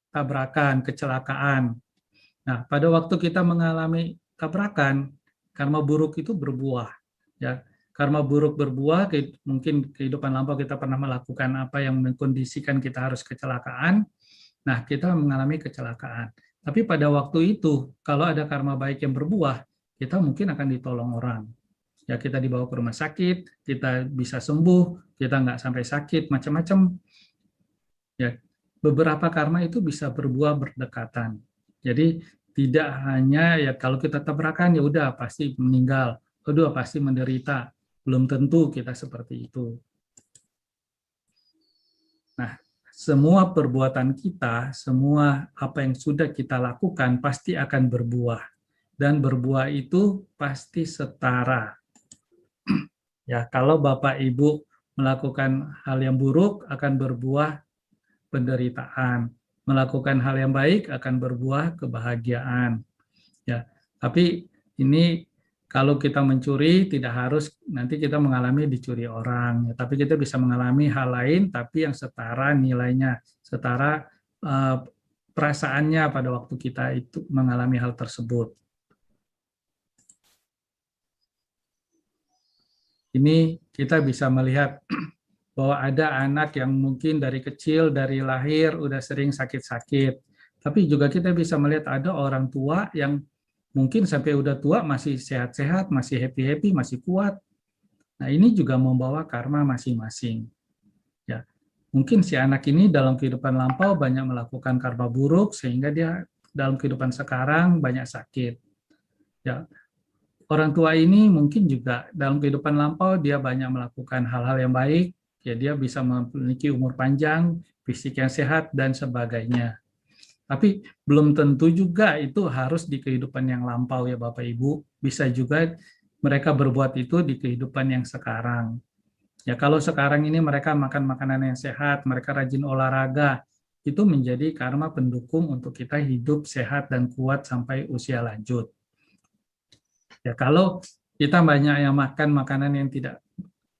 tabrakan, kecelakaan. Nah, pada waktu kita mengalami tabrakan, karma buruk itu berbuah. Ya, karma buruk berbuah, mungkin kehidupan lampau kita pernah melakukan apa yang mengkondisikan kita harus kecelakaan. Nah, kita mengalami kecelakaan. Tapi pada waktu itu, kalau ada karma baik yang berbuah, kita mungkin akan ditolong orang. Ya, kita dibawa ke rumah sakit, kita bisa sembuh, kita nggak sampai sakit, macam-macam. Ya, beberapa karma itu bisa berbuah berdekatan. Jadi tidak hanya ya kalau kita tabrakan ya udah pasti meninggal, udah pasti menderita. Belum tentu kita seperti itu. Nah, semua perbuatan kita, semua apa yang sudah kita lakukan pasti akan berbuah. Dan berbuah itu pasti setara. Ya, kalau Bapak Ibu melakukan hal yang buruk akan berbuah penderitaan. Melakukan hal yang baik akan berbuah kebahagiaan. Ya, tapi ini kalau kita mencuri tidak harus nanti kita mengalami dicuri orang, ya, tapi kita bisa mengalami hal lain tapi yang setara nilainya, setara perasaannya pada waktu kita itu mengalami hal tersebut. Ini kita bisa melihat bahwa ada anak yang mungkin dari kecil, dari lahir, udah sering sakit-sakit. Tapi juga kita bisa melihat ada orang tua yang mungkin sampai udah tua masih sehat-sehat, masih happy-happy, masih kuat. Nah, ini juga membawa karma masing-masing. Ya, mungkin si anak ini dalam kehidupan lampau banyak melakukan karma buruk, sehingga dia dalam kehidupan sekarang banyak sakit. Ya, orang tua ini mungkin juga dalam kehidupan lampau dia banyak melakukan hal-hal yang baik, ya dia bisa memiliki umur panjang, fisik yang sehat, dan sebagainya. Tapi belum tentu juga itu harus di kehidupan yang lampau ya Bapak Ibu. Bisa juga mereka berbuat itu di kehidupan yang sekarang. Ya kalau sekarang ini mereka makan makanan yang sehat, mereka rajin olahraga, itu menjadi karma pendukung untuk kita hidup sehat dan kuat sampai usia lanjut. Ya kalau kita banyak yang makan makanan yang tidak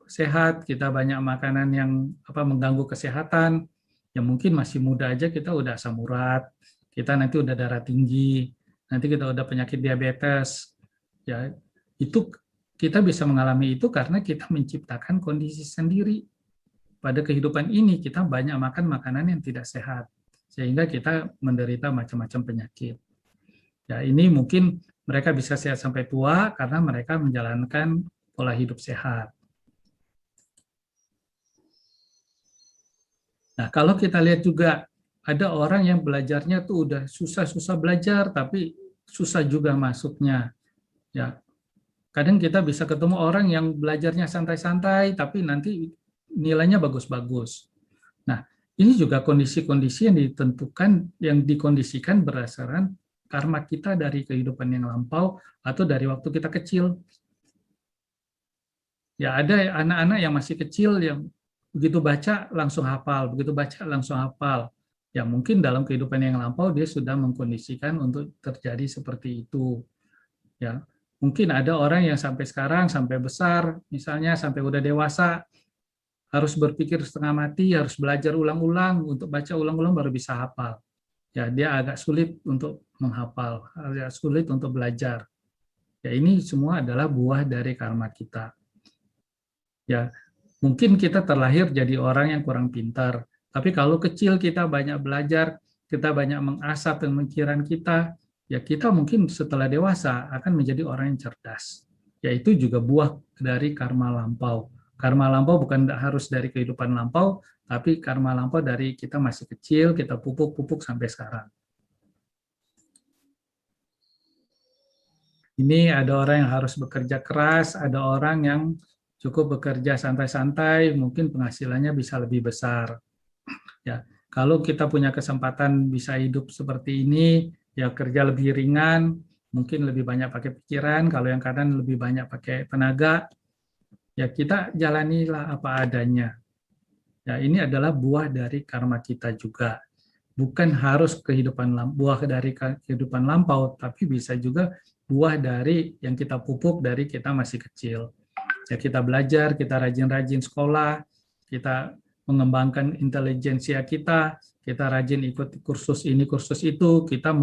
sehat, kita banyak makanan yang mengganggu kesehatan, ya mungkin masih muda aja kita udah asam urat, kita nanti udah darah tinggi. nanti kita udah penyakit diabetes, ya itu kita bisa mengalami itu karena kita menciptakan kondisi sendiri. Pada kehidupan ini kita banyak makan makanan yang tidak sehat, sehingga kita menderita macam-macam penyakit. Ya, ini mungkin mereka bisa sehat sampai tua karena mereka menjalankan pola hidup sehat. Nah, kalau kita lihat juga ada orang yang belajarnya tuh udah susah-susah belajar, tapi susah juga masuknya. Ya, kadang kita bisa ketemu orang yang belajarnya santai-santai, tapi nanti nilainya bagus-bagus. Nah, ini juga kondisi-kondisi yang ditentukan, yang dikondisikan berdasarkan karma kita dari kehidupan yang lampau atau dari waktu kita kecil. Ya, ada anak-anak yang masih kecil yang begitu baca langsung hafal, begitu baca langsung hafal. Ya, mungkin dalam kehidupan yang lampau dia sudah mengkondisikan untuk terjadi seperti itu. Ya, mungkin ada orang yang sampai sekarang, sampai besar, misalnya sampai udah dewasa, harus berpikir setengah mati, harus belajar ulang-ulang, untuk baca ulang-ulang baru bisa hafal. Ya, dia agak sulit untuk menghafal, agak sulit untuk belajar. Ya, ini semua adalah buah dari karma kita. Ya, mungkin kita terlahir jadi orang yang kurang pintar, tapi kalau kecil kita banyak belajar, kita banyak mengasah pemikiran kita, ya kita mungkin setelah dewasa akan menjadi orang yang cerdas. Yaitu juga buah dari karma lampau. Karma lampau bukan harus dari kehidupan lampau, tapi karma lampau dari kita masih kecil, kita pupuk-pupuk sampai sekarang. Ini ada orang yang harus bekerja keras, ada orang yang cukup bekerja santai-santai, mungkin penghasilannya bisa lebih besar. Ya, kalau kita punya kesempatan bisa hidup seperti ini, ya kerja lebih ringan, mungkin lebih banyak pakai pikiran, kalau yang kanan lebih banyak pakai tenaga, ya kita jalanilah apa adanya. Ya, ini adalah buah dari karma kita juga. Bukan harus buah dari kehidupan lampau, tapi bisa juga buah dari yang kita pupuk dari kita masih kecil. Ya, kita belajar, kita rajin-rajin sekolah, kita mengembangkan intelijensia kita rajin ikut kursus ini, kursus itu, kita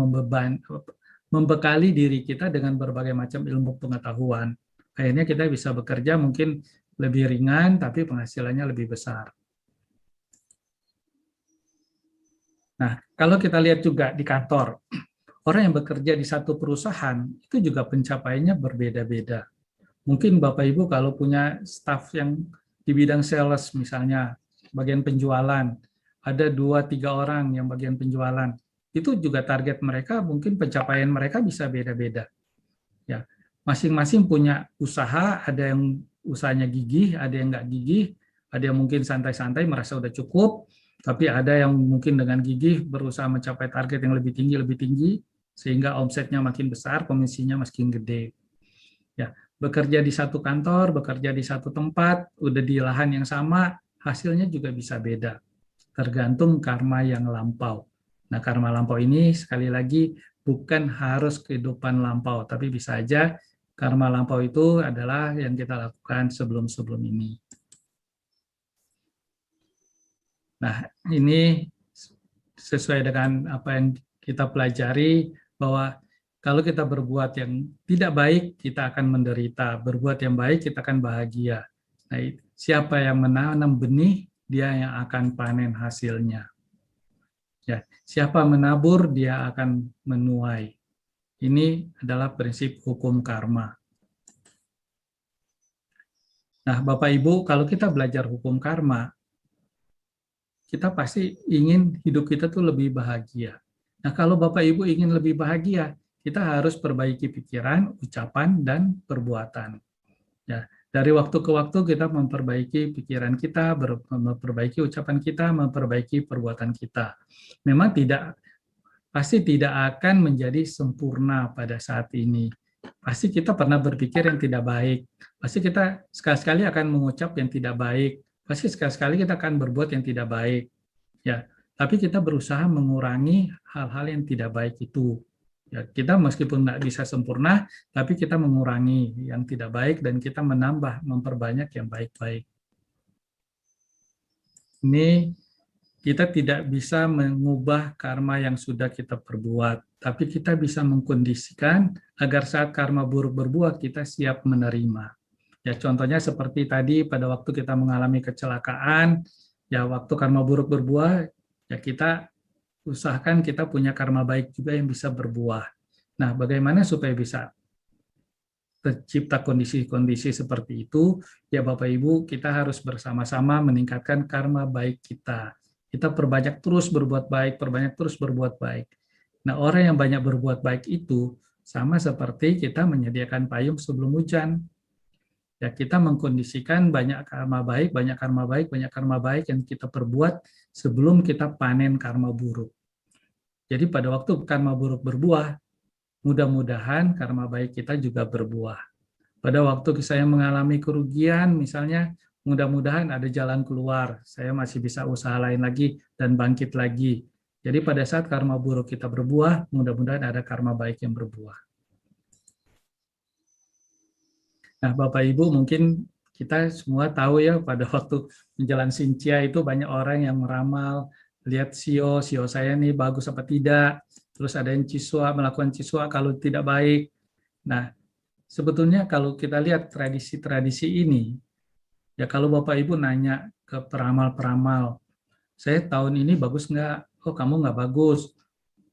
membekali diri kita dengan berbagai macam ilmu pengetahuan. Akhirnya kita bisa bekerja mungkin lebih ringan, tapi penghasilannya lebih besar. Nah, kalau kita lihat juga di kantor, orang yang bekerja di satu perusahaan, itu juga pencapaiannya berbeda-beda. Mungkin Bapak Ibu kalau punya staf yang di bidang sales misalnya, bagian penjualan, ada 2-3 orang yang bagian penjualan, itu juga target mereka, mungkin pencapaian mereka bisa beda-beda. Ya, masing-masing punya usaha, ada yang usahanya gigih, ada yang nggak gigih, ada yang mungkin santai-santai merasa udah cukup, tapi ada yang mungkin dengan gigih berusaha mencapai target yang lebih tinggi, sehingga omsetnya makin besar, komisinya makin gede. Ya, bekerja di satu kantor, bekerja di satu tempat, udah di lahan yang sama, hasilnya juga bisa beda. Tergantung karma yang lampau. Nah, karma lampau ini sekali lagi bukan harus kehidupan lampau, tapi bisa aja karma lampau itu adalah yang kita lakukan sebelum-sebelum ini. Nah, ini sesuai dengan apa yang kita pelajari, bahwa kalau kita berbuat yang tidak baik, kita akan menderita. Berbuat yang baik, kita akan bahagia. Nah, siapa yang menanam benih, dia yang akan panen hasilnya. Ya, siapa menabur, dia akan menuai. Ini adalah prinsip hukum karma. Nah, Bapak Ibu, kalau kita belajar hukum karma, kita pasti ingin hidup kita tuh lebih bahagia. Nah, kalau Bapak Ibu ingin lebih bahagia, kita harus perbaiki pikiran, ucapan, dan perbuatan. Ya, dari waktu ke waktu kita memperbaiki pikiran kita, memperbaiki ucapan kita, memperbaiki perbuatan kita. Memang pasti tidak akan menjadi sempurna pada saat ini. Pasti kita pernah berpikir yang tidak baik. Pasti kita sekali-sekali akan mengucap yang tidak baik. Pasti sekali-sekali kita akan berbuat yang tidak baik. Ya, tapi kita berusaha mengurangi hal-hal yang tidak baik itu. Ya, kita meskipun tidak bisa sempurna, tapi kita mengurangi yang tidak baik dan kita menambah, memperbanyak yang baik-baik. Ini kita tidak bisa mengubah karma yang sudah kita perbuat, tapi kita bisa mengkondisikan agar saat karma buruk berbuah, kita siap menerima. Ya, contohnya seperti tadi pada waktu kita mengalami kecelakaan, ya waktu karma buruk berbuah, ya kita usahakan kita punya karma baik juga yang bisa berbuah. Nah, bagaimana supaya bisa tercipta kondisi-kondisi seperti itu, ya Bapak Ibu, kita harus bersama-sama meningkatkan karma baik kita. Kita perbanyak terus berbuat baik, perbanyak terus berbuat baik. Nah, orang yang banyak berbuat baik itu sama seperti kita menyediakan payung sebelum hujan. Ya, kita mengkondisikan banyak karma baik, banyak karma baik, banyak karma baik yang kita perbuat sebelum kita panen karma buruk. Jadi pada waktu karma buruk berbuah, mudah-mudahan karma baik kita juga berbuah. Pada waktu saya mengalami kerugian, misalnya, mudah-mudahan ada jalan keluar, saya masih bisa usaha lain lagi dan bangkit lagi. Jadi pada saat karma buruk kita berbuah, mudah-mudahan ada karma baik yang berbuah. Nah, Bapak Ibu, mungkin kita semua tahu ya, pada waktu menjelang Xinjia itu banyak orang yang meramal, lihat sio saya ini bagus apa tidak, terus ada yang melakukan cisua kalau tidak baik. Nah, sebetulnya kalau kita lihat tradisi-tradisi ini, ya kalau Bapak Ibu nanya ke peramal-peramal, saya tahun ini bagus nggak? Oh, kamu nggak bagus.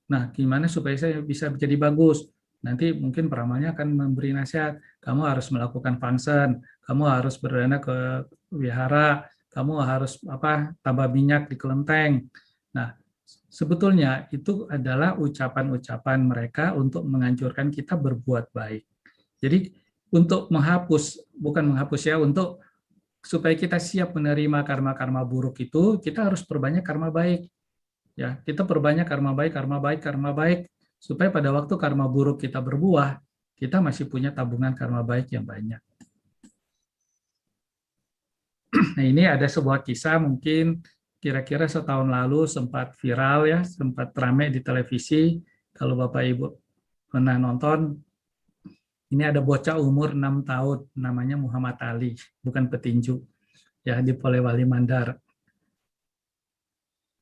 Nah, gimana supaya saya bisa jadi bagus? Nanti mungkin peramalnya akan memberi nasihat, kamu harus melakukan fangsen, kamu harus berdana ke wihara, kamu harus tambah minyak di kelenteng. Nah, sebetulnya itu adalah ucapan-ucapan mereka untuk menganjurkan kita berbuat baik. Jadi untuk bukan menghapus ya, untuk supaya kita siap menerima karma-karma buruk itu, kita harus perbanyak karma baik. Ya, kita perbanyak karma baik, karma baik, karma baik, supaya pada waktu karma buruk kita berbuah, kita masih punya tabungan karma baik yang banyak. Nah, ini ada sebuah kisah mungkin kira-kira setahun lalu sempat viral ya, sempat ramai di televisi. Kalau Bapak Ibu pernah nonton, ini ada bocah umur 6 tahun, namanya Muhammad Ali, bukan petinju, ya di Polewali Mandar.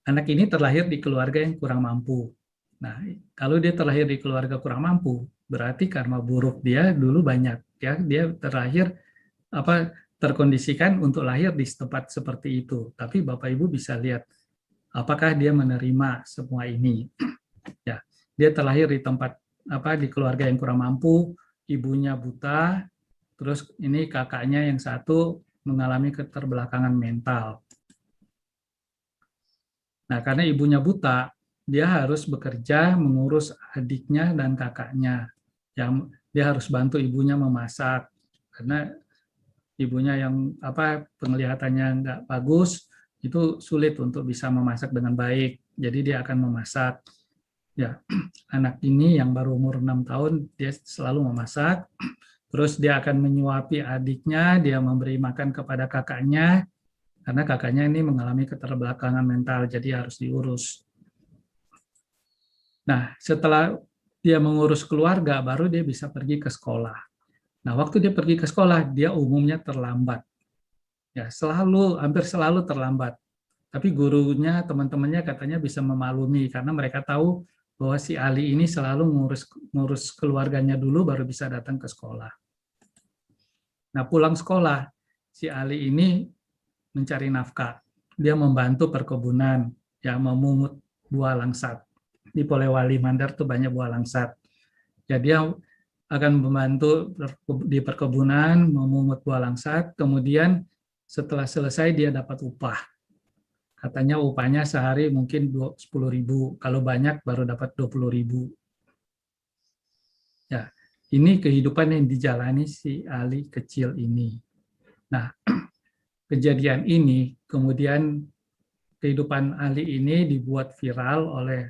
Anak ini terlahir di keluarga yang kurang mampu. Nah, kalau dia terlahir di keluarga kurang mampu, berarti karma buruk dia dulu banyak. Ya, dia terlahir terkondisikan untuk lahir di tempat seperti itu. Tapi Bapak Ibu bisa lihat apakah dia menerima semua ini. Ya, dia terlahir di tempat di keluarga yang kurang mampu, ibunya buta, terus ini kakaknya yang satu mengalami keterbelakangan mental. Nah, karena ibunya buta, dia harus bekerja mengurus adiknya dan kakaknya. Yang dia harus bantu ibunya memasak karena ibunya yang penglihatannya nggak bagus, itu sulit untuk bisa memasak dengan baik. Jadi dia akan memasak. Ya, anak ini yang baru umur 6 tahun, dia selalu memasak. Terus dia akan menyuapi adiknya, dia memberi makan kepada kakaknya, karena kakaknya ini mengalami keterbelakangan mental, jadi harus diurus. Nah, setelah dia mengurus keluarga, baru dia bisa pergi ke sekolah. Nah, waktu dia pergi ke sekolah, dia umumnya terlambat. Ya, hampir selalu terlambat. Tapi gurunya, teman-temannya katanya bisa memaklumi, karena mereka tahu bahwa si Ali ini selalu ngurus keluarganya dulu, baru bisa datang ke sekolah. Nah, pulang sekolah, si Ali ini mencari nafkah. Dia membantu perkebunan, yang memungut buah langsat. Di Polewali Mandar tuh banyak buah langsat. Ya, dia akan membantu di perkebunan, memungut buah langsat, kemudian setelah selesai dia dapat upah. Katanya upahnya sehari mungkin 10.000, kalau banyak baru dapat 20.000. Ya, ini kehidupan yang dijalani si Ali kecil ini. Nah, kejadian ini, kemudian kehidupan Ali ini dibuat viral oleh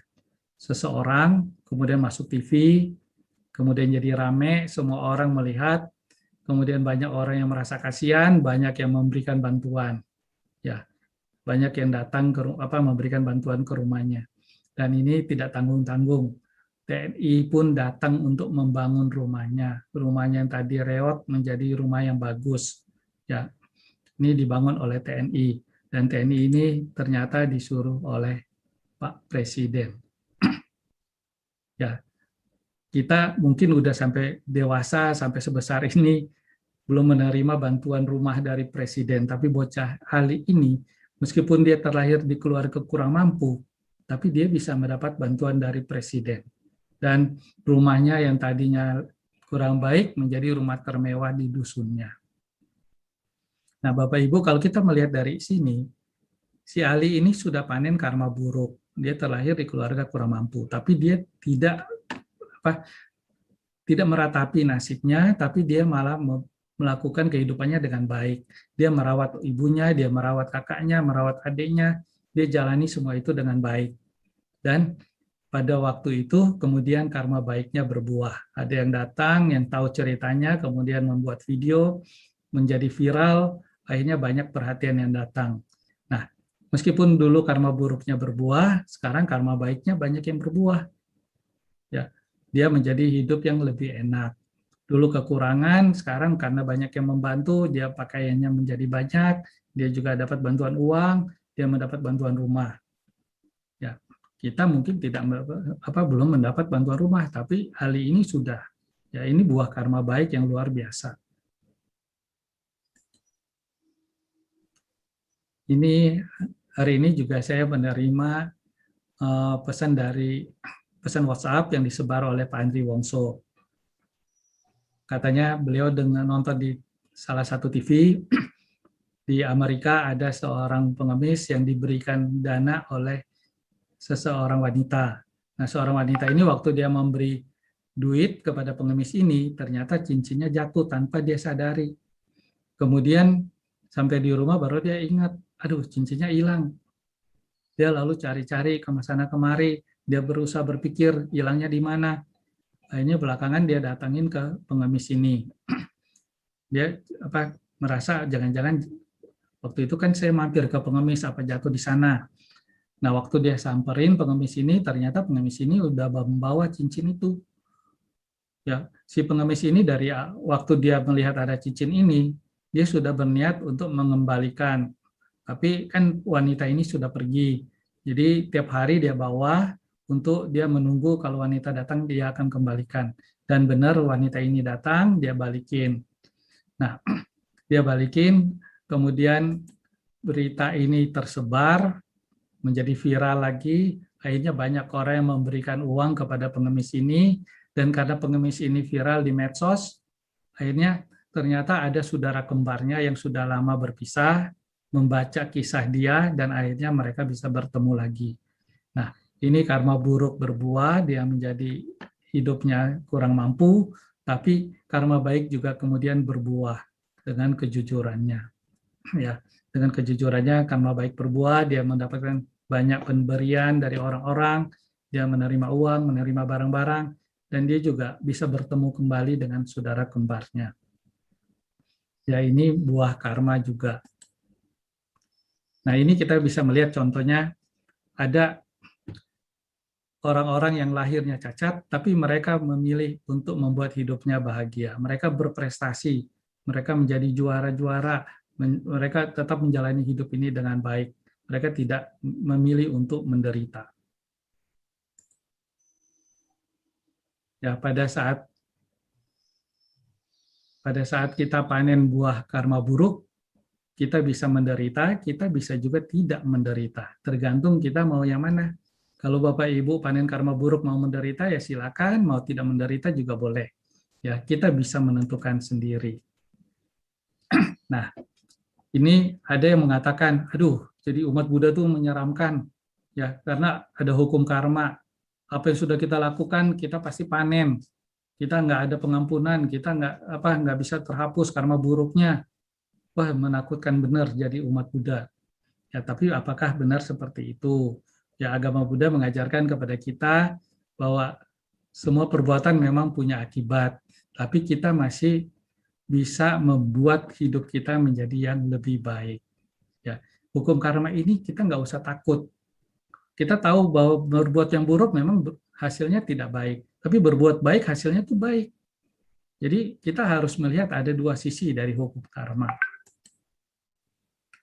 seseorang, kemudian masuk TV, kemudian jadi rame, semua orang melihat, kemudian banyak orang yang merasa kasihan, banyak yang memberikan bantuan. Ya, banyak yang datang memberikan bantuan ke rumahnya. Dan ini tidak tanggung-tanggung. TNI pun datang untuk membangun rumahnya. Rumahnya yang tadi reot menjadi rumah yang bagus. Ya, ini dibangun oleh TNI. dan TNI ini ternyata disuruh oleh Pak Presiden. Ya, kita mungkin udah sampai dewasa, sampai sebesar ini, belum menerima bantuan rumah dari Presiden, tapi bocah Ali ini, meskipun dia terlahir di keluarga kurang mampu, tapi dia bisa mendapat bantuan dari Presiden. Dan rumahnya yang tadinya kurang baik menjadi rumah termewah di dusunnya. Nah, Bapak Ibu, kalau kita melihat dari sini, si Ali ini sudah panen karma buruk. Dia terlahir di keluarga kurang mampu, tapi dia tidak meratapi nasibnya, tapi dia malah melakukan kehidupannya dengan baik. Dia merawat ibunya, dia merawat kakaknya, merawat adiknya, dia jalani semua itu dengan baik. Dan pada waktu itu kemudian karma baiknya berbuah. Ada yang datang, yang tahu ceritanya, kemudian membuat video, menjadi viral, akhirnya banyak perhatian yang datang. Nah, meskipun dulu karma buruknya berbuah, sekarang karma baiknya banyak yang berbuah. Ya, dia menjadi hidup yang lebih enak. Dulu kekurangan, sekarang karena banyak yang membantu, dia pakaiannya menjadi banyak, dia juga dapat bantuan uang, dia mendapat bantuan rumah. Ya, kita mungkin belum mendapat bantuan rumah, tapi Ali ini sudah. Ya, ini buah karma baik yang luar biasa. Ini hari ini juga saya menerima pesan WhatsApp yang disebar oleh Pak Andri Wongso. Katanya beliau dengan nonton di salah satu TV di Amerika ada seorang pengemis yang diberikan dana oleh seseorang wanita. Nah, seorang wanita ini waktu dia memberi duit kepada pengemis ini, ternyata cincinnya jatuh tanpa dia sadari. Kemudian sampai di rumah baru dia ingat, aduh cincinnya hilang. Dia lalu cari-cari ke sana kemari, dia berusaha berpikir hilangnya di mana. Akhirnya belakangan dia datangin ke pengemis ini. Dia merasa jangan-jangan waktu itu kan saya mampir ke pengemis apa jatuh di sana. Nah, waktu dia samperin pengemis ini, ternyata pengemis ini udah membawa cincin itu. Ya, si pengemis ini dari waktu dia melihat ada cincin ini, dia sudah berniat untuk mengembalikan. Tapi kan wanita ini sudah pergi. Jadi tiap hari dia bawa untuk dia menunggu kalau wanita datang dia akan kembalikan. Dan benar wanita ini datang, dia balikin. Nah, dia balikin, kemudian berita ini tersebar, menjadi viral lagi, akhirnya banyak orang yang memberikan uang kepada pengemis ini, dan karena pengemis ini viral di medsos, akhirnya ternyata ada saudara kembarnya yang sudah lama berpisah, membaca kisah dia, dan akhirnya mereka bisa bertemu lagi. Nah, ini karma buruk berbuah, dia menjadi hidupnya kurang mampu, tapi karma baik juga kemudian berbuah dengan kejujurannya. Ya, dengan kejujurannya karma baik berbuah, dia mendapatkan banyak pemberian dari orang-orang, dia menerima uang, menerima barang-barang, dan dia juga bisa bertemu kembali dengan saudara kembarnya. Ya, ini buah karma juga. Nah, ini kita bisa melihat contohnya ada orang-orang yang lahirnya cacat, tapi mereka memilih untuk membuat hidupnya bahagia. Mereka berprestasi, mereka menjadi juara-juara, mereka tetap menjalani hidup ini dengan baik. Mereka tidak memilih untuk menderita. Ya, pada saat kita panen buah karma buruk, kita bisa menderita, kita bisa juga tidak menderita. Tergantung kita mau yang mana. Kalau Bapak Ibu panen karma buruk mau menderita, ya silakan, mau tidak menderita juga boleh. Ya, kita bisa menentukan sendiri. Nah, ini ada yang mengatakan, aduh, jadi umat Buddha itu menyeramkan, ya, karena ada hukum karma. Apa yang sudah kita lakukan, kita pasti panen. Kita nggak ada pengampunan, kita nggak bisa terhapus karma buruknya. Wah, menakutkan benar jadi umat Buddha. Ya, tapi apakah benar seperti itu? Ya, agama Buddha mengajarkan kepada kita bahwa semua perbuatan memang punya akibat, tapi kita masih bisa membuat hidup kita menjadi yang lebih baik. Ya, hukum karma ini kita nggak usah takut. Kita tahu bahwa berbuat yang buruk memang hasilnya tidak baik, tapi berbuat baik hasilnya itu baik. Jadi kita harus melihat ada dua sisi dari hukum karma.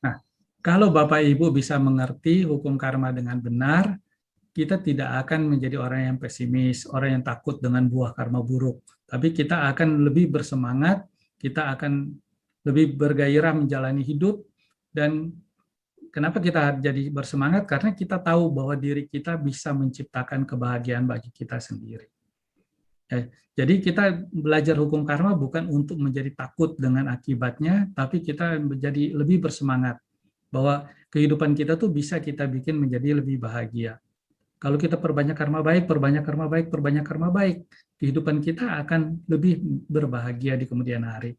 Nah, Kalau Bapak Ibu bisa mengerti hukum karma dengan benar, kita tidak akan menjadi orang yang pesimis, orang yang takut dengan buah karma buruk. Tapi kita akan lebih bersemangat, kita akan lebih bergairah menjalani hidup, dan kenapa kita jadi bersemangat? Karena kita tahu bahwa diri kita bisa menciptakan kebahagiaan bagi kita sendiri. Ya, jadi kita belajar hukum karma bukan untuk menjadi takut dengan akibatnya, tapi kita menjadi lebih bersemangat bahwa kehidupan kita tuh bisa kita bikin menjadi lebih bahagia. Kalau kita perbanyak karma baik, perbanyak karma baik, perbanyak karma baik, kehidupan kita akan lebih berbahagia di kemudian hari.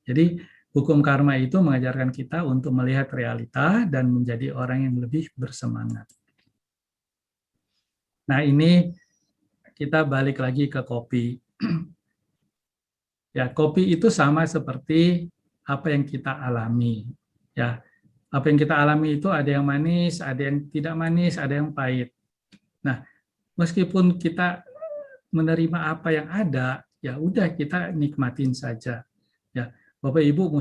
Jadi hukum karma itu mengajarkan kita untuk melihat realita dan menjadi orang yang lebih bersemangat. Nah, ini kita balik lagi ke kopi. Ya, kopi itu sama seperti apa yang kita alami. Ya, apa yang kita alami itu ada yang manis, ada yang tidak manis, ada yang pahit. Nah, meskipun kita menerima apa yang ada, ya udah kita nikmatin saja. Ya, Bapak Ibu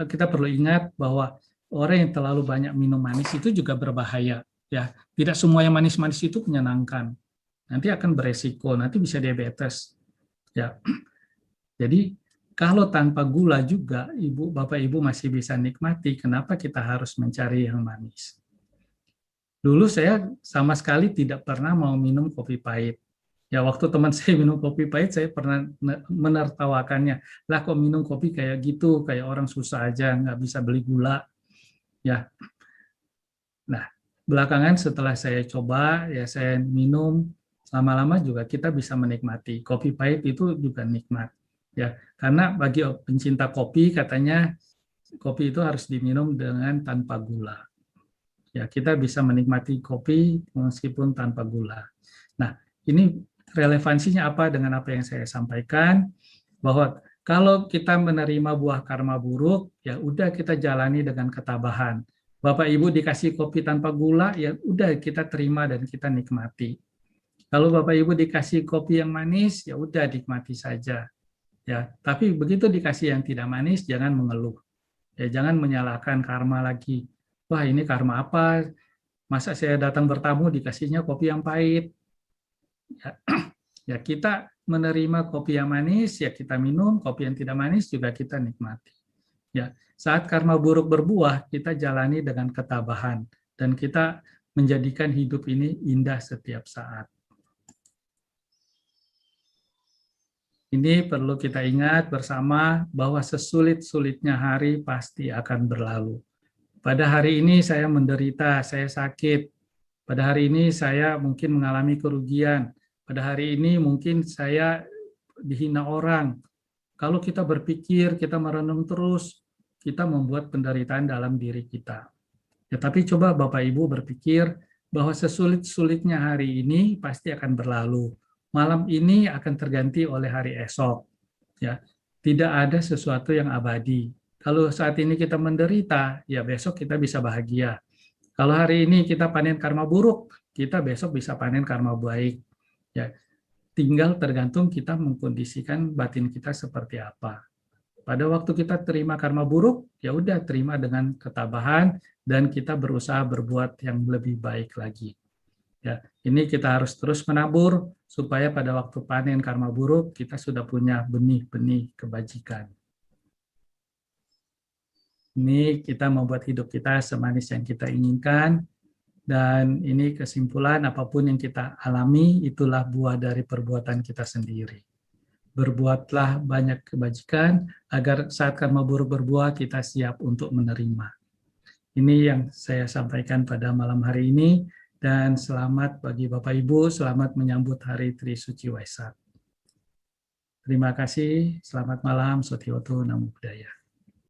kita perlu ingat bahwa orang yang terlalu banyak minum manis itu juga berbahaya. Ya, tidak semua yang manis-manis itu menyenangkan. Nanti akan beresiko, nanti bisa diabetes. Ya, jadi kalau tanpa gula juga, Bapak Ibu masih bisa nikmati. Kenapa kita harus mencari yang manis? Dulu saya sama sekali tidak pernah mau minum kopi pahit. Ya, waktu teman saya minum kopi pahit, saya pernah menertawakannya. Lah kok minum kopi kayak gitu, kayak orang susah aja, nggak bisa beli gula. Ya, nah belakangan setelah saya coba, ya saya minum, lama-lama juga kita bisa menikmati. Kopi pahit itu juga nikmat. Ya, karena bagi pencinta kopi katanya kopi itu harus diminum dengan tanpa gula. Ya, kita bisa menikmati kopi meskipun tanpa gula. Nah, ini relevansinya apa dengan apa yang saya sampaikan, bahwa kalau kita menerima buah karma buruk, ya udah kita jalani dengan ketabahan. Bapak Ibu dikasih kopi tanpa gula, ya udah kita terima dan kita nikmati. Kalau Bapak Ibu dikasih kopi yang manis, ya udah nikmati saja. Ya, tapi begitu dikasih yang tidak manis, jangan mengeluh. Ya, jangan menyalahkan karma lagi. Wah, ini karma apa? Masa saya datang bertamu dikasihnya kopi yang pahit? Ya, ya kita menerima kopi yang manis, ya kita minum, kopi yang tidak manis juga kita nikmati. Ya, saat karma buruk berbuah, kita jalani dengan ketabahan dan kita menjadikan hidup ini indah setiap saat. Ini perlu kita ingat bersama bahwa sesulit-sulitnya hari pasti akan berlalu. Pada hari ini saya menderita, saya sakit. Pada hari ini saya mungkin mengalami kerugian. Pada hari ini mungkin saya dihina orang. Kalau kita berpikir, kita merenung terus, kita membuat penderitaan dalam diri kita. Ya, tapi coba Bapak Ibu berpikir bahwa sesulit-sulitnya hari ini pasti akan berlalu. Malam ini akan terganti oleh hari esok. Ya, tidak ada sesuatu yang abadi. Kalau saat ini kita menderita, ya besok kita bisa bahagia. Kalau hari ini kita panen karma buruk, kita besok bisa panen karma baik. Ya, tinggal tergantung kita mengkondisikan batin kita seperti apa. Pada waktu kita terima karma buruk, ya udah terima dengan ketabahan dan kita berusaha berbuat yang lebih baik lagi. Ya, ini kita harus terus menabur supaya pada waktu panen karma buruk kita sudah punya benih-benih kebajikan. Ini kita membuat hidup kita semanis yang kita inginkan, dan ini kesimpulan apapun yang kita alami itulah buah dari perbuatan kita sendiri. Berbuatlah banyak kebajikan agar saat karma buruk berbuah kita siap untuk menerima. Ini yang saya sampaikan pada malam hari ini, dan selamat bagi Bapak Ibu, selamat menyambut Hari Trisuci Waisak. Terima kasih, selamat malam, Sotioto Namo Buddhaya.